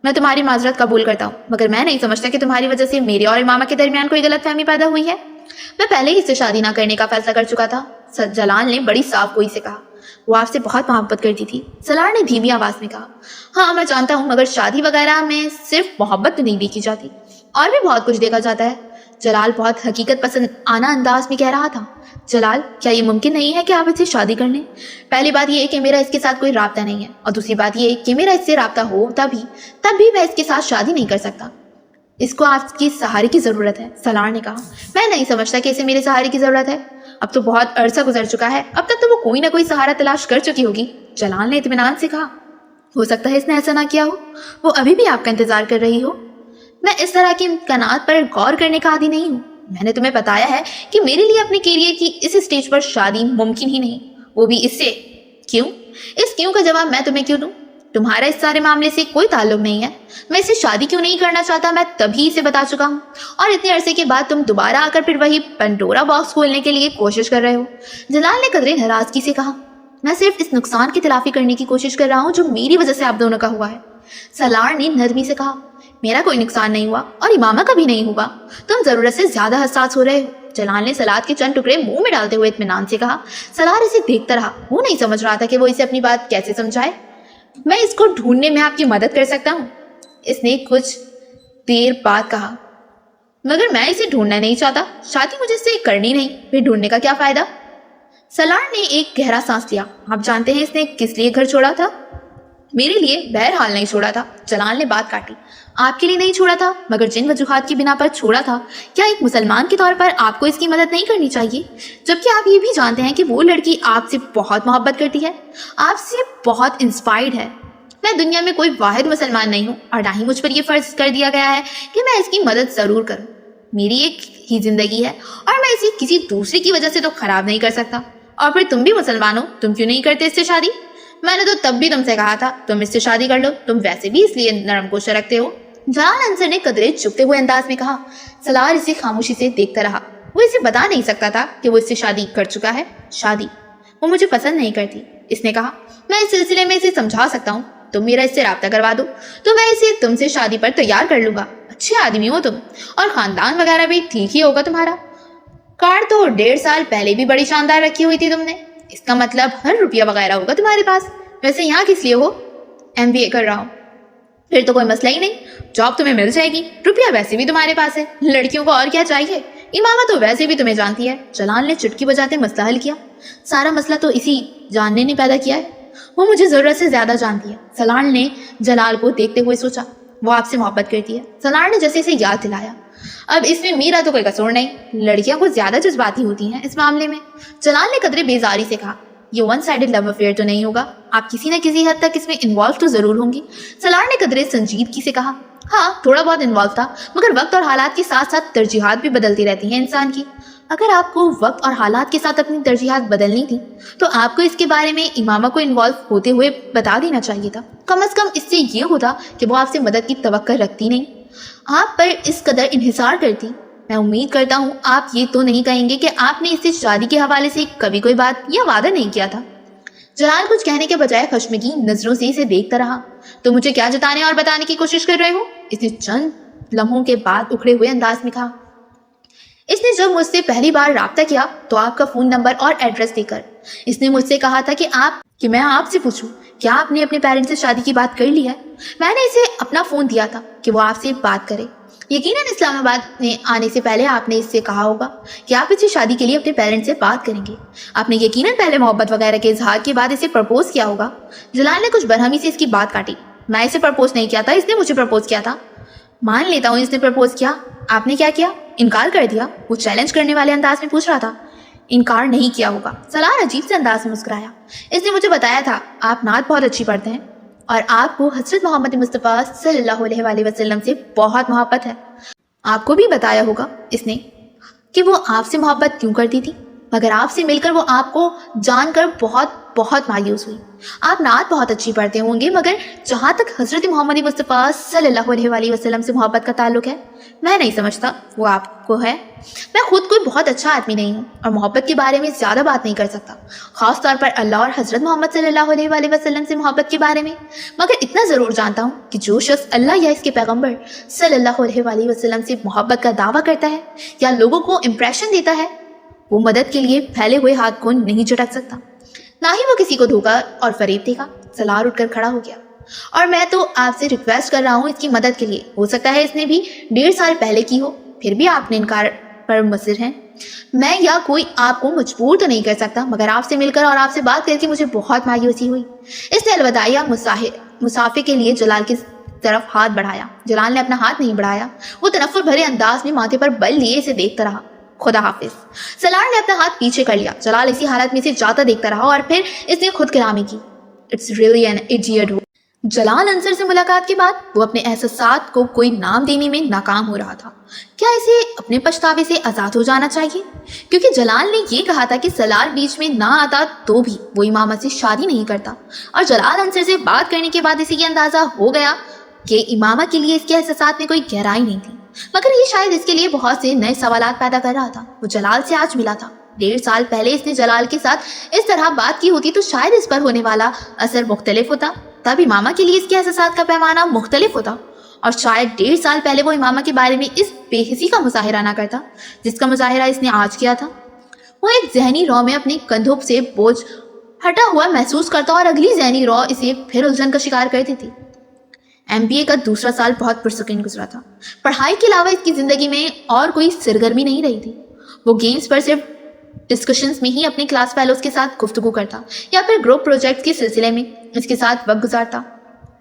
मैं तुम्हारी माजरत कबूल करता हूँ, मगर मैं नहीं समझता कि तुम्हारी वजह से मेरे और इमामा के दरमियान कोई गलतफहमी पैदा हुई है। मैं पहले ही इससे शादी ना करने का फैसला कर चुका था, जलाल ने बड़ी साफ गोई से कहा। वो आपसे बहुत मोहब्बत करती थी, सलार ने धीमी आवाज में कहा। हाँ मैं जानता हूँ, मगर शादी वगैरह में सिर्फ मोहब्बत नहीं देखी जाती, और भी बहुत कुछ देखा जाता है। जलाल बहुत हकीकत पसंद आना अंदाज में कह रहा था। जलाल, क्या ये मुमकिन नहीं है कि आप इससे शादी कर लें? पहली बात ये है कि मेरा इसके साथ कोई राब्ता नहीं है, और दूसरी बात ये कि मेरा इससे राब्ता हो तब भी मैं इसके साथ शादी नहीं कर सकता। इसको आपकी सहारे की जरूरत है, सलार ने कहा। मैं नहीं समझता कि इसे मेरे सहारे की जरूरत है। अब तो बहुत अरसा गुजर चुका है, अब तक तो वो कोई ना कोई सहारा तलाश कर चुकी होगी, जलाल ने इत्मीनान से कहा। हो सकता है इसने ऐसा ना किया हो, वो अभी भी आपका इंतजार कर रही हो। मैं इस तरह के इम्कानात पर गौर करने का आदी नहीं हूँ। मैंने तुम्हें बताया है कि मेरे लिए अपने कैरियर की इस स्टेज पर शादी मुमकिन ही नहीं, वो भी इससे। क्यों? इस क्यों का जवाब मैं तुम्हें क्यों दूं? तुम्हारा इस सारे मामले से कोई ताल्लुक नहीं है। मैं इसे शादी क्यों नहीं करना चाहता मैं तभी इसे बता चुका हूँ, और इतने अरसे के बाद तुम दोबारा आकर फिर वही पंडोरा बॉक्स खोलने के लिए कोशिश कर रहे हो। जलाल ने कदरे नाराजगी से कहा। मैं सिर्फ इस नुकसान की तलाफी करने की कोशिश कर रहा हूँ जो मेरी वजह से आप दोनों का हुआ है। सलार ने नरमी से कहा, मेरा कोई नुकसान नहीं हुआ और इमामा का भी नहीं हुआ। तुम जरूरत से ज्यादा हसास हो रहे हो। जलाल ने सलाद के चंद टुकड़े मुंह में डालते हुए इत्मीनान से कहा। सलार इसे देखता रहा। वो नहीं समझ रहा था कि वो इसे अपनी बात कैसे समझाए। मैं इसको ढूंढने में आपकी मदद कर सकता हूँ, इसने कुछ देर बाद कहा, मगर मैं इसे ढूंढना नहीं चाहता। शादी मुझे इससे करनी नहीं, फिर ढूंढने का क्या फायदा। सलार ने एक गहरा सांस लिया। आप जानते हैं इसने किस लिए घर छोड़ा था? मेरे लिए बहरहाल नहीं छोड़ा था। जलाल ने बात काटी। आपके लिए नहीं छोड़ा था, मगर जिन वजूहात की बिना पर छोड़ा था, क्या एक मुसलमान के तौर पर आपको इसकी मदद नहीं करनी चाहिए? जबकि आप ये भी जानते हैं कि वो लड़की आपसे बहुत मोहब्बत करती है, आपसे बहुत इंस्पायर्ड है। मैं दुनिया में कोई वाहिद मुसलमान नहीं हूँ और ना ही मुझ पर यह फर्ज कर दिया गया है कि मैं इसकी मदद जरूर करूँ। मेरी एक ही जिंदगी है और मैं इसे किसी दूसरे की वजह से तो खराब नहीं कर सकता। और फिर तुम भी मुसलमान हो, तुम क्यों नहीं करते इससे शादी? मैंने तो तब भी तुमसे कहा था तुम इससे शादी कर लो, तुम वैसे भी इसलिए नरम कोश रखते हो। जलाल अंसर ने कदरे चुपते हुए अंदाज में कहा। सलार इसे खामोशी से देखता रहा। वो इसे बता नहीं सकता था कि वो इससे शादी कर चुका है। शादी वो मुझे पसंद नहीं करती, इसने कहा। मैं इस सिलसिले में इसे समझा सकता हूँ, तुम मेरा इससे राब्ता करवा दो तो मैं इसे तुमसे शादी पर तैयार कर लूंगा। अच्छे आदमी हो तुम और खानदान वगैरह भी ठीक ही होगा तुम्हारा। कार तो 1.5 साल पहले भी बड़ी शानदार रखी हुई थी तुमने, इसका मतलब हर रुपया वगैरह होगा तुम्हारे पास। वैसे यहाँ किस लिए हो? MBA कर रहा हूँ। फिर तो कोई मसला ही नहीं, जॉब तुम्हें मिल जाएगी, रुपया वैसे भी तुम्हारे पास है, लड़कियों को और क्या चाहिए? इमामा तो वैसे भी तुम्हें जानती है। जलाल ने चुटकी बजाते मसला हल किया। सारा मसला तो इसी जानने ने पैदा किया है, वो मुझे जरूरत से ज्यादा जानती है। सलार ने जलाल को देखते हुए सोचा, वो आपसे मोहब्बत करती है। सलार ने जैसे इसे याद दिलाया, अब इसमें मेरा तो कोई कसूर नहीं, लड़कियां कुछ ज्यादा जज्बाती होती हैं इस मामले में। जलाल ने कदरे बेजारी से कहा, ये वन साइडेड लव अफेयर तो नहीं होगा, आप किसी न किसी हद तक इसमें इन्वॉल्व तो जरूर होंगी। सलार ने कदरे संजीदगी से कहा, हाँ थोड़ा बहुत इन्वॉल्व था, मगर वक्त और हालात के साथ साथ तरजीहात भी बदलती रहती हैं इंसान की। अगर आपको वक्त और हालात के साथ अपनी तरजीहात बदलनी थी तो आपको इसके बारे में इमामा को इन्वॉल्व होते हुए बता देना चाहिए था। कम अज कम इससे ये होता कि वो आपसे मदद की तवक्को रखती नहीं, आप पर इस कदर इंहिसार करती। मैं उम्मीद करता हूँ आप ये तो नहीं कहेंगे कि आपने इससे शादी के हवाले से कभी कोई बात या वादा नहीं किया था। जलाल कुछ कहने के बजाय खश्मगीन नजरों से इसे देखता रहा। तो मुझे क्या जताने और बताने की कोशिश कर रहे हो? इसने चंद लम्हों के बाद उखड़े हुए अंदाज में कहा। इसने जब मुझसे पहली बार राब्ता किया तो आपका फोन नंबर और एड्रेस देकर इसने मुझसे कहा था कि मैं आपसे पूछूं, क्या आपने अपने पेरेंट्स से शादी की बात कर ली है? मैंने इसे अपना फोन दिया था कि वो आपसे बात करे। यकीनन इस्लामाबाद में आने से पहले आपने इससे कहा होगा कि आप इसे शादी के लिए अपने पेरेंट्स से बात करेंगे। आपने यकीनन पहले मोहब्बत वगैरह के इजहार के बाद इसे प्रपोज किया होगा। जलाल ने कुछ बरहमी से इसकी बात काटी। मैं इसे प्रपोज नहीं किया था, इसने मुझे प्रपोज किया था। मान लेता हूँ इसने प्रपोज किया, आपने क्या किया? इनकार कर दिया। वो चैलेंज करने वाले अंदाज में पूछ रहा था। इनकार नहीं किया होगा। सलार अजीब से अंदाज में मुस्कुराया। इसने मुझे बताया था आप नात बहुत अच्छी पढ़ते हैं और आपको हज़रत मोहम्मद मुस्तफ़ा सल्लल्लाहु अलैहि वसल्लम से बहुत मोहब्बत है। आपको भी बताया होगा इसने कि वो आपसे मोहब्बत क्यों करती थी, मगर आपसे मिलकर वो आपको जानकर बहुत बहुत मायूस हुई। आप नात बहुत अच्छी पढ़ते होंगे, मगर जहाँ तक हज़रत मोहम्मद मुस्तफ़ा सल्लल्लाहु अलैहि वसल्लम से मोहब्बत का ताल्लुक है, मैं नहीं समझता वो आपको है। मैं खुद कोई बहुत अच्छा आदमी नहीं हूँ और मोहब्बत के बारे में ज़्यादा बात नहीं कर सकता, ख़ास तौर पर अल्लाह और हज़रत मोहम्मद सल्लल्लाहु अलैहि वसल्लम से मोहब्बत के बारे में। मगर इतना ज़रूर जानता हूँ कि जो शख्स अल्लाह या इसके पैगम्बर सल्लल्लाहु अलैहि वसल्लम से मोहब्बत का दावा करता है या लोगों को इम्प्रेशन देता है, वो मदद के लिए फैले हुए हाथ को नहीं झटक सकता, ना ही वो किसी को धोखा और फरेब देगा। सलार उठकर खड़ा हो गया। और मैं तो आपसे रिक्वेस्ट कर रहा हूँ इसकी मदद के लिए। हो सकता है इसने भी 1.5 साल पहले की हो, फिर भी आपने इनकार पर मुसर हैं। मैं या कोई आपको मजबूर तो नहीं कर सकता, मगर आपसे मिलकर और आपसे बात करके मुझे बहुत मायूसी हुई। इसने अलविदाइया मुसाफे के लिए जलाल की तरफ हाथ बढ़ाया। जलाल ने अपना हाथ नहीं बढ़ाया, वो तनफ्फुर भरे अंदाज में माथे पर बल लिए इसे देखता रहा। खुदा हाफिज। सलार ने अपना हाथ पीछे कर लिया। जलाल इसी हालत में इसे जाता देखता रहा और फिर इसने खुद कलामी की। It's really an idiot. Jalal Ansar से मुलाकात के बाद वो अपने एहसासात को कोई नाम देने में नाकाम हो रहा था। क्या इसे अपने पछतावे से आज़ाद हो जाना चाहिए? क्योंकि जलाल ने ये कहा था कि सलार बीच में ना आता तो भी वो इमामा से शादी नहीं करता, और जलाल अंसर से बात करने के बाद इसे ये अंदाज़ा हो गया कि इमामा के लिए इसके एहसासात में कोई गहराई नहीं थी। मगर ये शायद इसके लिए बहुत से नए सवालात पैदा कर रहा था। वो जलाल से आज मिला था, 1.5 साल पहले इसने जलाल के साथ इस तरह बात की होती तो शायद इस पर होने वाला असर मुख्तलिफ होता। तब इमामा के लिए इसके एहसास का पैमाना मुख्तलिफ होता और शायद 1.5 साल पहले वो इमामा के बारे में इस बेहिसी का मुजाहिरा ना करता जिसका मुजाहिरा इसने आज किया था। वो एक जहनी रौ में अपने कंधों से बोझ हटा हुआ महसूस करता और अगली जहनी रौ इसे फिर उलझन का शिकार कर देती। MBA का दूसरा साल बहुत पुरसुकून गुजरा था। पढ़ाई के अलावा इसकी ज़िंदगी में और कोई सरगर्मी नहीं रही थी। वो गेम्स पर सिर्फ डिस्कशंस में ही अपने क्लास फेलोज के साथ गुफ्तगू करता या फिर ग्रुप प्रोजेक्ट्स के सिलसिले में इसके साथ वक्त गुजारता।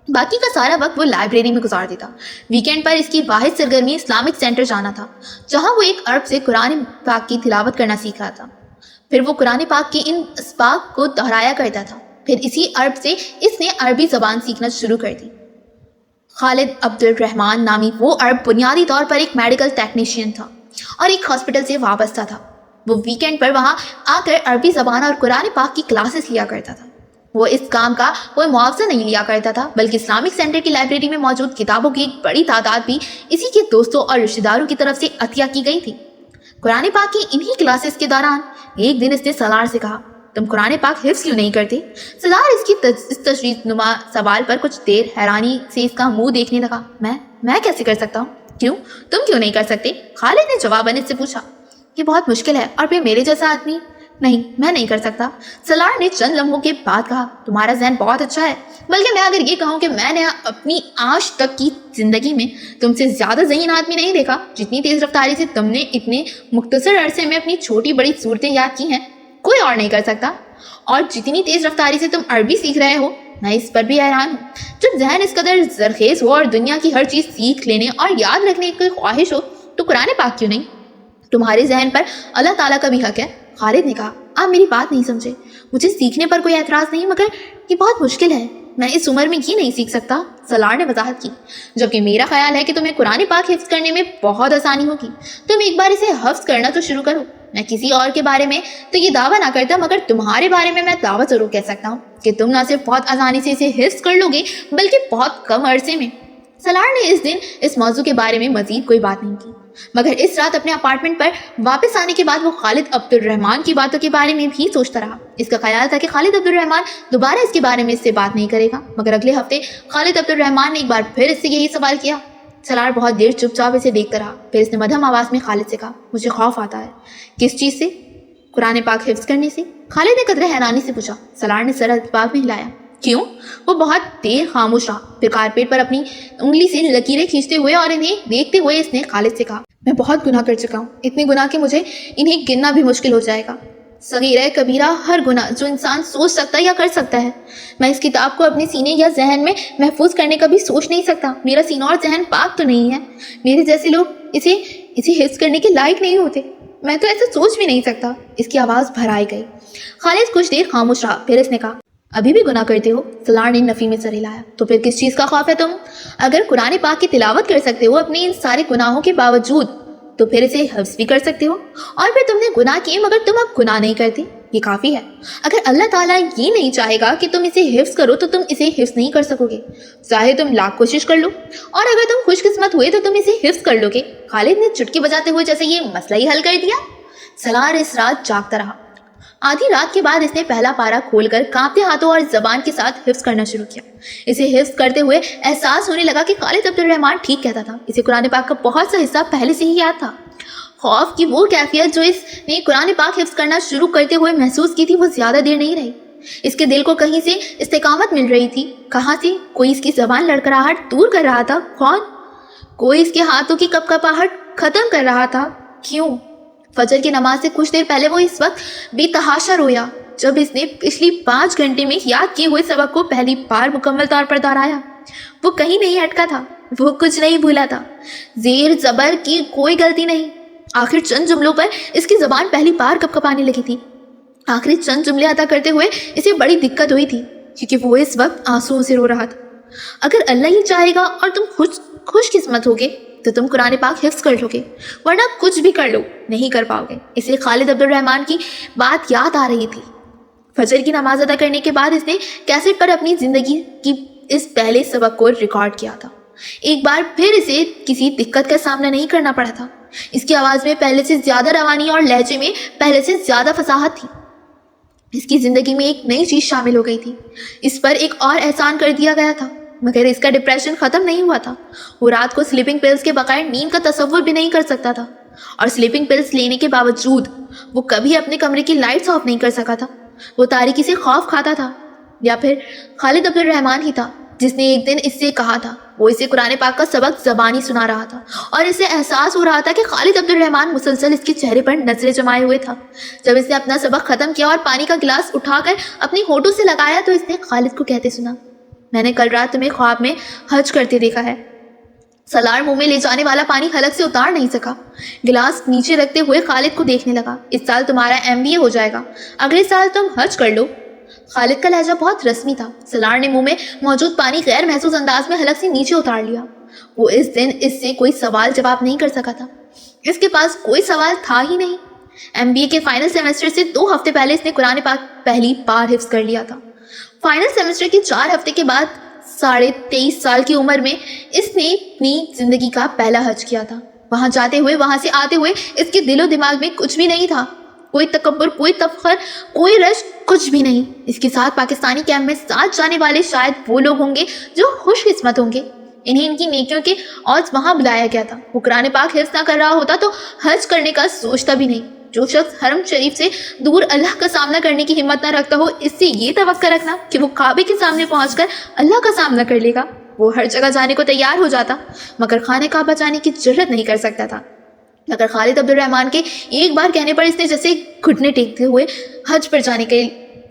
बाकी का सारा वक्त वो लाइब्रेरी में गुजार देता। वीकेंड पर इसकी वाहिद सरगर्मी इस्लामिक सेंटर जाना था जहाँ वो एक अरब से कुरान पाक की तिलावत करना सीख रहा था। फिर वो कुरान पाक के इन अस्बाक को दोहराया करता था। फिर इसी अरब से इसने अरबी ज़बान सीखना शुरू कर दी। खालिद अब्दुल रहमान नामी वो अरब बुनियादी तौर पर एक मेडिकल टेक्नीशियन था और एक हॉस्पिटल से वाबस्ता था। वो वीकेंड पर वहाँ आकर अरबी ज़बान और कुरान पाक की क्लासेस लिया करता था। वो इस काम का कोई मुआवजा नहीं लिया करता था, बल्कि इस्लामिक सेंटर की लाइब्रेरी में मौजूद किताबों की एक बड़ी तादाद भी इसी के दोस्तों और रिश्तेदारों की तरफ से अतिया की गई थी। कुरान पाक की इन्हीं क्लासेस के दौरान एक दिन इसने सलार से कहा, तुम कुरान पाक हिफ्ज़ क्यों नहीं करते? सलार इस तशरीफ़नुमा सवाल पर कुछ देर हैरानी से इसका मुंह देखने लगा। मैं कैसे कर सकता हूँ? क्यों, तुम क्यों नहीं कर सकते? खालिद ने जवाबन इससे पूछा। ये बहुत मुश्किल है और फिर मेरे जैसा आदमी। नहीं, मैं नहीं कर सकता। सलार ने चंद लम्हों के बाद कहा, तुम्हारा ज़हन बहुत अच्छा है, बल्कि मैं अगर ये कहूँ कि मैंने अपनी आज तक की ज़िंदगी में तुमसे ज़्यादा ज़हीन आदमी नहीं देखा। जितनी तेज़ रफ्तारी से तुमने इतने मुख्तसर अरसे में अपनी छोटी बड़ी सूरतें याद की हैं, कोई और नहीं कर सकता। और जितनी तेज़ रफ्तारी से तुम अरबी सीख रहे हो, मैं इस पर भी हैरान हूँ। जब जहन इस कदर जरखेज़ हो और दुनिया की हर चीज़ सीख लेने और याद रखने की ख्वाहिश हो, तो कुरान पाक क्यों नहीं? तुम्हारे जहन पर अल्लाह ताला का भी हक है। खालिद ने कहा, आप मेरी बात नहीं समझे। मुझे सीखने पर कोई एतराज़ नहीं, मगर ये बहुत मुश्किल है। मैं इस उम्र में ये नहीं सीख सकता, सलार ने वजाहत की। जबकि मेरा ख्याल है कि तुम्हें कुरान पाक हिफ्ज़ करने में बहुत आसानी होगी। तुम एक बार इसे हफ्ज़ करना तो शुरू करो। मैं किसी और के बारे में तो ये दावा ना करता, मगर तुम्हारे बारे में मैं दावा ज़रूर कह सकता हूँ कि तुम ना सिर्फ बहुत आसानी से इसे हिफ्ज़ कर लोगे, बल्कि बहुत कम अरसे में। सलार ने इस दिन इस मौजू के बारे में मज़ीद कोई बात नहीं की, मगर इस रात अपने अपार्टमेंट पर वापस आने के बाद वो खालिद अब्दुल रहमान की बातों के बारे में भी सोचता रहा। इसका ख्याल था कि खालिद अब्दुल रहमान दोबारा इसके बारे में इससे बात नहीं करेगा, मगर अगले हफ्ते खालिद अब्दुल रहमान ने एक बार फिर इससे यही सवाल किया। सलार बहुत देर चुपचाप इसे देखता रहा। फिर इसने मध्यम आवाज़ में खालिद से कहा, मुझे खौफ आता है। किस चीज़ से? कुरान पाक हिफ्ज़ करने से। खालिद ने कदरे हैरानी से पूछा। सलार ने सर अतबाक में हिलाया। क्यों? वो बहुत देर खामोश रहा। फिर कारपेट पर अपनी उंगली से लकीरें खींचते हुए और इन्हें देखते हुए इसने खालिद से कहा, मैं बहुत गुनाह कर चुका हूँ, इतने गुनाह कि मुझे इन्हें गिनना भी मुश्किल हो जाएगा। सगीरा कबीरा हर गुनाह जो इंसान सोच सकता है या कर सकता है। मैं इस किताब को अपने सीने या जहन में महफूज करने का भी सोच नहीं सकता। मेरा सीना और जहन पाक तो नहीं है। मेरे जैसे लोग इसे हिफ्ज़ करने के लायक नहीं होते। मैं तो ऐसा सोच भी नहीं सकता। इसकी आवाज़ भराई गई। खालिद कुछ देर खामोश रहा। फिर इसने कहा, अभी भी गुनाह करते हो? सलार ने नफ़ी में सर हिलाया। तो फिर किस चीज़ का खौफ है तुम? अगर कुरान पाक की तिलावत कर सकते हो अपने इन सारे गुनाहों के बावजूद, तो फिर इसे हिफ्ज़ भी कर सकते हो। और फिर तुमने गुनाह किए, मगर तुम अब गुनाह नहीं करते, ये काफ़ी है। अगर अल्लाह ताला ये नहीं चाहेगा कि तुम इसे हिफ्ज़ करो, तो तुम इसे हिफ्ज़ नहीं कर सकोगे, चाहे तुम लाख कोशिश कर लो। और अगर तुम खुशकिस्मत हुए तो तुम इसे हिफ्ज़ कर लोगे। खालिद ने चुटकी बजाते हुए जैसे ये मसला ही हल कर दिया। सलार इस रात जागता रहा। आधी रात के बाद इसने पहला पारा खोलकर कांपते हाथों और जबान के साथ हिफ्ज़ करना शुरू किया। इसे हिफ्ज़ करते हुए एहसास होने लगा कि खालिद अब्दुल रहमान ठीक कहता था। इसे कुरान पाक का बहुत सा हिस्सा पहले से ही याद था। खौफ की वो कैफियत जो इसने कुरान पाक हिफ्ज़ करना शुरू करते हुए महसूस की थी, वो ज़्यादा देर नहीं रही। इसके दिल को कहीं से इस्तिकामत मिल रही थी। कहाँ से? कोई इसकी जबान लड़खड़ाहट दूर कर रहा था। कौन? कोई इसके हाथों की कपकपाहट ख़त्म कर रहा था। क्यों? फजर की नमाज से कुछ देर पहले वो इस वक्त बेतहाशा रोया जब इसने पिछली 5 घंटे में याद किए हुए सबक को पहली बार मुकम्मल तौर पर दोहराया। वो कहीं नहीं अटका था, वो कुछ नहीं भूला था, जेर जबर की कोई गलती नहीं। आखिर चंद जुमलों पर इसकी ज़बान पहली बार कपकपाने लगी थी। आखिरी चंद जुमले अदा करते हुए इसे बड़ी दिक्कत हुई थी, क्योंकि वो इस वक्त आंसुओं से रो रहा था। अगर अल्लाह ही चाहेगा और तुम खुशकिस्मत होगे तो तुम कुरान पाक हिफ्ज़ कर लोगे, वरना कुछ भी कर लो नहीं कर पाओगे। इसलिए खालिद अब्दुल रहमान की बात याद आ रही थी। फजर की नमाज अदा करने के बाद इसने कैसेट पर अपनी ज़िंदगी की इस पहले सबक को रिकॉर्ड किया था। एक बार फिर इसे किसी दिक्कत का सामना नहीं करना पड़ा था। اس کی آواز میں پہلے سے زیادہ روانی اور لہجے میں پہلے سے زیادہ فصاحت تھی۔ اس کی زندگی میں ایک نئی چیز شامل ہو گئی تھی، اس پر ایک اور احسان کر دیا گیا تھا، مگر اس کا ڈپریشن ختم نہیں ہوا تھا۔ وہ رات کو سلیپنگ پلز کے بغیر نیند کا تصور بھی نہیں کر سکتا تھا، اور سلیپنگ پلز لینے کے باوجود وہ کبھی اپنے کمرے کی لائٹس آف نہیں کر سکا تھا۔ وہ تاریکی سے خوف کھاتا تھا، یا پھر خالد عبد الرحمان ہی تھا جس نے ایک دن اس سے کہا تھا۔ وہ اسے قرآن پاک کا سبق زبانی سنا رہا تھا، اور اسے احساس ہو رہا تھا کہ خالد عبد الرحمان مسلسل اس کے چہرے پر نظریں جمائے ہوئے تھا۔ جب اس نے اپنا سبق ختم کیا اور پانی کا گلاس اٹھا کر اپنی ہونٹوں سے لگایا تو اس نے خالد کو کہتے سنا، میں نے کل رات تمہیں خواب میں حج کرتے دیکھا ہے۔ سلار منہ میں لے جانے والا پانی حلق سے اتار نہیں سکا، گلاس نیچے رکھتے ہوئے خالد کو دیکھنے لگا۔ اس سال تمہارا MBA ہو جائے گا، اگلے سال تم حج کر لو۔ خالد کا لہجہ بہت رسمی تھا۔ سلار نے منہ میں موجود پانی غیر محسوس انداز میں حلق سے نیچے اتار لیا۔ وہ اس دن اس سے کوئی سوال جواب نہیں کر سکا تھا، اس کے پاس کوئی سوال تھا ہی نہیں۔ MBA کے فائنل سیمسٹر سے 2 ہفتے پہلے اس نے قرآن پاک پہلی بار حفظ کر لیا تھا۔ فائنل سیمسٹر کے 4 ہفتے کے بعد 23.5 سال کی عمر میں اس نے اپنی زندگی کا پہلا حج کیا تھا۔ وہاں جاتے ہوئے، وہاں سے آتے ہوئے اس کے دل و دماغ میں کچھ بھی نہیں تھا، کوئی تکبر، کوئی تفخر، کوئی رشک، کچھ بھی نہیں۔ اس کے ساتھ پاکستانی کیمپ میں ساتھ جانے والے شاید وہ لوگ ہوں گے جو خوش قسمت ہوں گے، انہیں ان کی نیکیوں کے عوض وہاں بلایا گیا تھا۔ وہ قرآن پاک حفظ نہ کر رہا ہوتا تو حج کرنے کا سوچتا بھی نہیں۔ جو شخص حرم شریف سے دور اللہ کا سامنا کرنے کی ہمت نہ رکھتا ہو، اس سے یہ توقع رکھنا کہ وہ کعبے کے سامنے پہنچ کر اللہ کا سامنا کر لے گا۔ وہ ہر جگہ جانے کو تیار ہو جاتا مگر خانہ کعبہ جانے کی جرت نہیں کر سکتا تھا۔ مگر خالد عبد الرحمان کے ایک بار کہنے پر اس نے جیسے گھٹنے ٹیکتے ہوئے حج پر جانے کے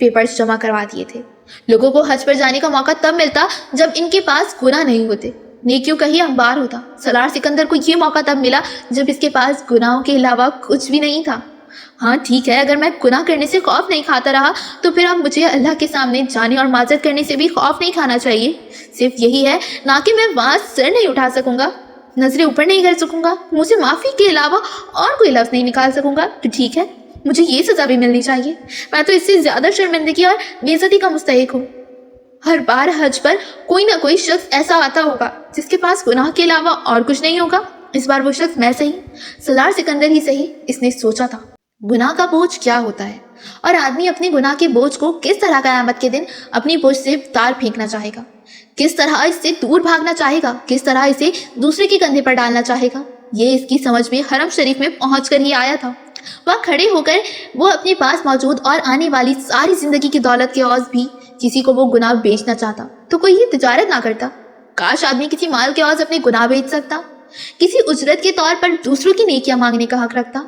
پیپرز جمع کروا دیے تھے۔ لوگوں کو حج پر جانے کا موقع تب ملتا جب ان کے پاس گناہ نہیں ہوتے، نیکیوں کا ہی انبار ہوتا۔ سالار سکندر کو یہ موقع تب ملا جب اس کے پاس گناہوں کے علاوہ کچھ بھی نہیں تھا۔ ہاں ٹھیک ہے، اگر میں گناہ کرنے سے خوف نہیں کھاتا رہا تو پھر اب مجھے اللہ کے سامنے جانے اور معذرت کرنے سے بھی خوف نہیں کھانا چاہیے۔ صرف یہی ہے، نہ کہ میں وہاں سر نہیں اٹھا سکوں گا، نظریں اوپر نہیں کر سکوں گا، منہ سے معافی کے علاوہ اور کوئی لفظ نہیں نکال سکوں گا تو ٹھیک ہے، مجھے یہ سزا بھی ملنی چاہیے۔ میں تو اس سے زیادہ شرمندگی اور بے عزتی کا مستحق ہوں۔ ہر بار حج پر کوئی نہ کوئی شخص ایسا آتا ہوگا جس کے پاس گناہ کے علاوہ اور کچھ نہیں ہوگا۔ اس بار وہ شخص میں صحیح، سالار سکندر ہی صحیح۔ اس نے سوچا تھا گناہ کا بوجھ کیا ہوتا ہے، اور آدمی اپنے گناہ کے بوجھ کو کس طرح قیامت کے دن اپنی بوجھ سے تار پھینکنا چاہے گا، کس طرح اس سے دور بھاگنا چاہے گا، کس طرح اسے دوسرے کے کندھے پر ڈالنا چاہے گا۔ یہ اس کی سمجھ میں حرم شریف میں پہنچ کر ہی آیا تھا۔ وہاں کھڑے ہو کر وہ اپنے پاس موجود اور آنے والی ساری زندگی کی دولت کے عوض بھی کسی کو وہ گناہ بیچنا چاہتا تو کوئی یہ تجارت نہ کرتا۔ کاش آدمی کسی مال کے عوض اپنے گناہ بیچ سکتا، کسی اجرت کے طور پر دوسروں کی نیکیاں مانگنے کا حق رکھتا۔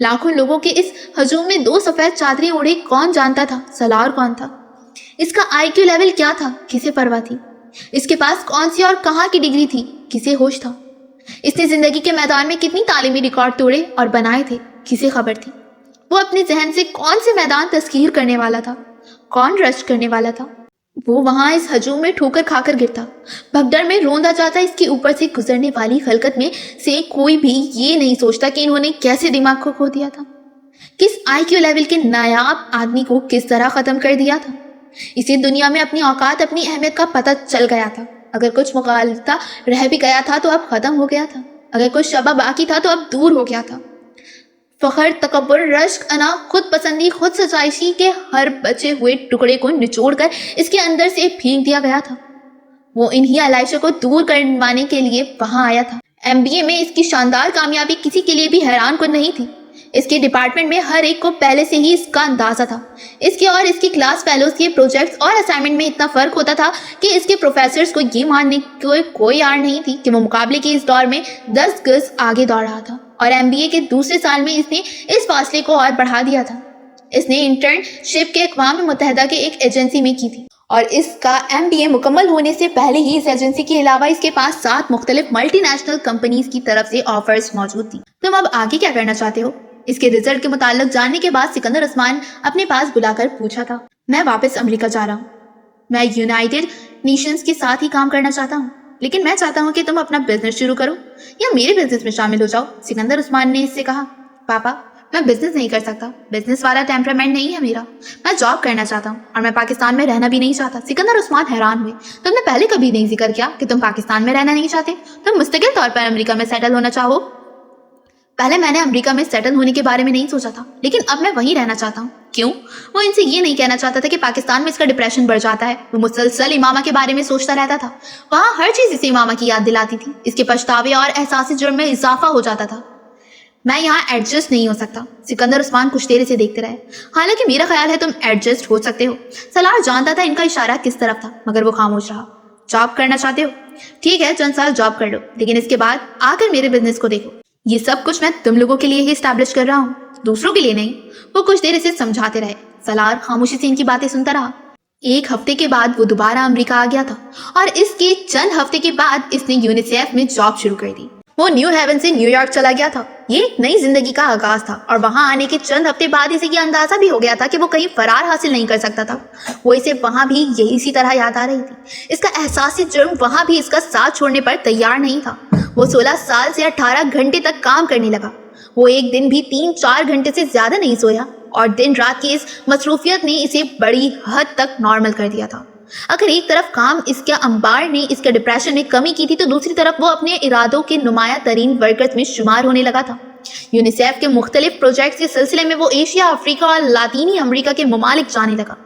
لاکھوں لوگوں کے اس ہجوم میں 2 سفید چادریں اوڑھے کون جانتا تھا سالار کون تھا، اس کا IQ لیول کیا تھا، کسے پرواہ تھی، اس کے پاس کون سی اور کہاں کی ڈگری تھی، کسے ہوش تھا، اس نے زندگی کے میدان میں کتنی تعلیمی ریکارڈ توڑے اور بنائے تھے، کسے خبر تھی۔ وہ اپنے ذہن سے کون سے میدان تسخیر کرنے والا تھا، کون رشک کرنے والا تھا۔ وہ وہاں اس ہجوم میں ٹھوکر کھا کر گرتا، بھگدڑ میں روندا جاتا۔ اس کے اوپر سے گزرنے والی خلقت میں سے کوئی بھی یہ نہیں سوچتا کہ انہوں نے کیسے دماغ کو کھو دیا تھا، کس IQ لیول کے نایاب آدمی کو کس طرح ختم کر دیا تھا۔ اسے دنیا میں اپنی اوقات، اپنی اہمیت کا پتہ چل گیا تھا۔ اگر کچھ مغالطہ رہ بھی گیا تھا تو اب ختم ہو گیا تھا، اگر کچھ شبہ باقی تھا تو اب دور ہو گیا تھا۔ فخر، تکبر، رشک، انا، خود پسندی، خود ستائشی کے ہر بچے ہوئے ٹکڑے کو نچوڑ کر اس کے اندر سے پھینک دیا گیا تھا۔ وہ انہی علائشوں کو دور کروانے کے لیے وہاں آیا تھا۔ MBA میں اس کی شاندار کامیابی کسی کے لیے بھی حیران کن نہیں تھی۔ اس کے ڈپارٹمنٹ میں ہر ایک کو پہلے سے ہی اس کا اندازہ تھا۔ اس کے اور اس کی کلاس فیلوز کے پروجیکٹس اور اسائنمنٹ میں اتنا فرق ہوتا تھا کہ اس کے پروفیسرز کو یہ ماننے کی کوئی آڑ نہیں تھی کہ وہ مقابلے کے اس دور میں 10 گز آگے دوڑ رہا تھا، اور MBA کے دوسرے سال میں اس نے اس فاصلے کو اور بڑھا دیا تھا۔ اس نے انٹرن شپ کے اقوام متحدہ کے ایک ایجنسی میں کی تھی، اور اس کا MBA مکمل ہونے سے پہلے ہی اس ایجنسی کے علاوہ اس کے پاس 7 مختلف ملٹی نیشنل کمپنیز کی طرف سے آفرز موجود تھی۔ تم اب آگے کیا کرنا چاہتے ہو؟ اس کے رزلٹ کے متعلق جاننے کے بعد سکندر عثمان اپنے پاس بلا کر پوچھا تھا۔ میں واپس امریکہ جا رہا ہوں، میں یونائٹڈ نیشنز کے ساتھ ہی کام کرنا چاہتا ہوں، لیکن میں چاہتا ہوں کہ تم اپنا بزنس شروع کرو یا میرے بزنس میں شامل ہو جاؤ۔ سکندر عثمان نے اس سے کہا، پاپا میں بزنس نہیں کر سکتا، بزنس والا ٹیمپرامنٹ نہیں ہے میرا، میں جاب کرنا چاہتا ہوں اور میں پاکستان میں رہنا بھی نہیں چاہتا۔ سکندر عثمان حیران ہوئے، تم نے پہلے کبھی نہیں ذکر کیا کہ تم پاکستان میں رہنا نہیں چاہتے، تم مستقل طور پر امریکہ میں سیٹل ہونا چاہو۔ पहले मैंने अमेरिका में सेटल होने के बारे में नहीं सोचा था, लेकिन अब मैं वहीं रहना चाहता हूँ। क्यों? वो इनसे ये नहीं कहना चाहता था कि पाकिस्तान में इसका डिप्रेशन बढ़ जाता है। वो मुसलसल इमामा के बारे में सोचता रहता था। वहाँ हर चीज इसे इमामा की याद दिलाती थी। इसके पछतावे और एहसास जुर्म में इजाफा हो जाता था। मैं यहाँ एडजस्ट नहीं हो सकता। सिकंदर उस्मान कुछ देर से देखते रहे। हालांकि मेरा ख्याल है तुम एडजस्ट हो सकते हो। सलार जानता था इनका इशारा किस तरफ था, मगर वो खामोश रहा। जॉब करना चाहते हो? ठीक है, चंद साल जॉब कर लो, लेकिन इसके बाद आकर मेरे बिजनेस को देखो। ये सब कुछ मैं तुम लोगों के लिए ही स्टैब्लिश कर रहा हूँ, दूसरों के लिए नहीं। वो कुछ देर इसे समझाते रहे। सलार खामोशी से इनकी बातें सुनता रहा। एक हफ्ते के बाद वो दोबारा अमेरिका आ गया था और इसके चंद हफ्ते के बाद इसने यूनिसेफ में जॉब शुरू कर दी। वो न्यू हेवन से न्यूयॉर्क चला गया था। ये एक नई जिंदगी का आगाज था और वहां आने के चंद हफ्ते बाद इसे ये अंदाजा भी हो गया था कि वो कहीं फरार हासिल नहीं कर सकता था। वो इसे वहां भी यही इसी तरह याद आ रही थी। इसका एहसासी जुर्म वहां भी इसका साथ छोड़ने पर तैयार नहीं था। वो 16 साल से 18 घंटे तक काम करने लगा। वो एक दिन भी 3-4 घंटे से ज्यादा नहीं सोया और दिन रात की इस मसरूफियत ने इसे बड़ी हद तक नॉर्मल कर दिया था। अगर एक तरफ काम इसके अंबार ने इसके डिप्रेशन में कमी की थी, तो दूसरी तरफ वो अपने इरादों के नुमाया तरीन वर्कर्स में शुमार होने लगा था। यूनिसेफ के मुख्तलिफ प्रोजेक्ट्स के सिलसिले में वो एशिया, अफ्रीका और लातीनी अमेरिका के ममालिक जाने लगा।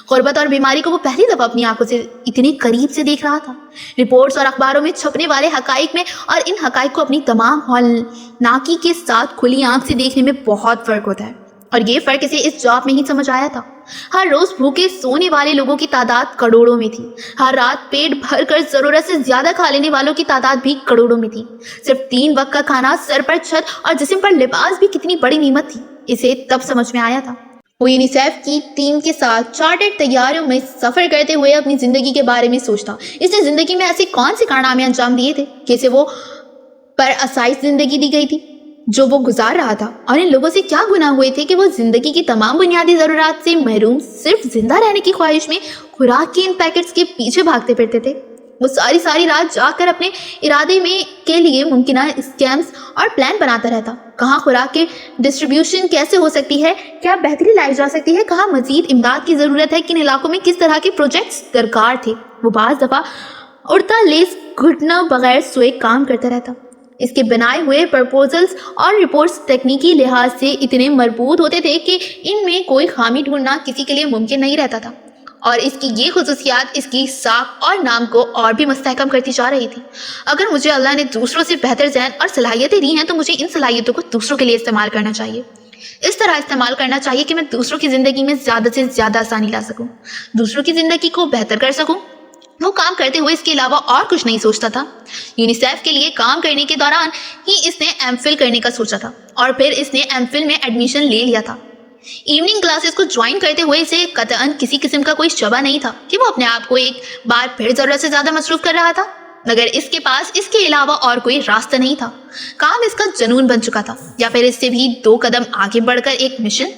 गुर्बत और बीमारी को वो पहली दफा अपनी आंखों से इतनी करीब से देख रहा था। रिपोर्ट्स और अखबारों में छपने वाले हकाइक में और इन हकाइक को अपनी तमाम हौलनाकी के साथ खुली आंख से देखने में बहुत फर्क होता है, और ये फर्क इसे इस जॉब में ही समझ आया था। हर रोज भूखे सोने वाले लोगों की तादाद करोड़ों में थी। हर रात पेट भरकर जरूरत से ज्यादा खा लेने वालों की तादाद भी करोड़ों में थी। सिर्फ 3 वक्त का खाना, सर पर छत और जिस्म पर लिबास भी कितनी बड़ी नेमत थी, इसे तब समझ में आया था। वो यूनिसेफ की टीम के साथ चार्टर्ड तैयारियों में सफर करते हुए अपनी जिंदगी के बारे में सोचता। इसने जिंदगी में ऐसे कौन से कारनामे अंजाम दिए थे कि इसे वो पर आसाइश जिंदगी दी गई थी जो वो गुजार रहा था, और इन लोगों से क्या गुनाह हुए थे कि वो जिंदगी की तमाम बुनियादी जरूरत से महरूम सिर्फ जिंदा रहने की ख्वाहिश में खुराक के इन पैकेट्स के पीछे भागते फिरते थे। वो सारी रात जाकर अपने इरादे में के लिए मुमकिन स्कैम्स और प्लान बनाता रहता। कहाँ खुराक की डिस्ट्रीब्यूशन कैसे हो सकती है, क्या बेहतरी लाई जा सकती है, कहाँ मजीद इमदाद की ज़रूरत है, किन इलाकों में किस तरह के प्रोजेक्ट्स दरकार थे। वो बाज़ दफ़ा उड़ता लेस घुटना बगैर सोए काम करता रहता। इसके बनाए हुए प्रपोजल्स और रिपोर्ट्स तकनीकी लिहाज से इतने मजबूत होते थे कि इनमें कोई खामी ढूंढना किसी के लिए मुमकिन नहीं रहता था, और इसकी ये खुसूसियात इसकी साख और नाम को और भी मुस्तहकम करती जा रही थी। अगर मुझे अल्लाह ने दूसरों से बेहतर ज़हन और सलाहियतें दी हैं, तो मुझे इन सलाहियतों को दूसरों के लिए इस्तेमाल करना चाहिए। इस तरह इस्तेमाल करना चाहिए कि मैं दूसरों की ज़िंदगी में ज़्यादा से ज़्यादा आसानी ला सकूँ, दूसरों की ज़िंदगी को बेहतर कर सकूँ। वो काम करते हुए इसके अलावा और कुछ नहीं सोचता था। यूनिसेफ के लिए काम करने के दौरान ही इसने एमफिल करने का सोचा था, और फिर इसने एमफिल में एडमिशन ले लिया था। इवनिंग क्लासेस को ज्वाइन करते हुए इसे कतई किसी किस्म का कोई शबा नहीं था कि वो अपने आप को एक बार फिर जरूरत से ज्यादा मसरूफ कर रहा था, मगर इसके पास इसके अलावा और कोई रास्ता नहीं था। काम इसका जुनून बन चुका था, या फिर इससे भी 2 कदम आगे बढ़कर एक मिशन।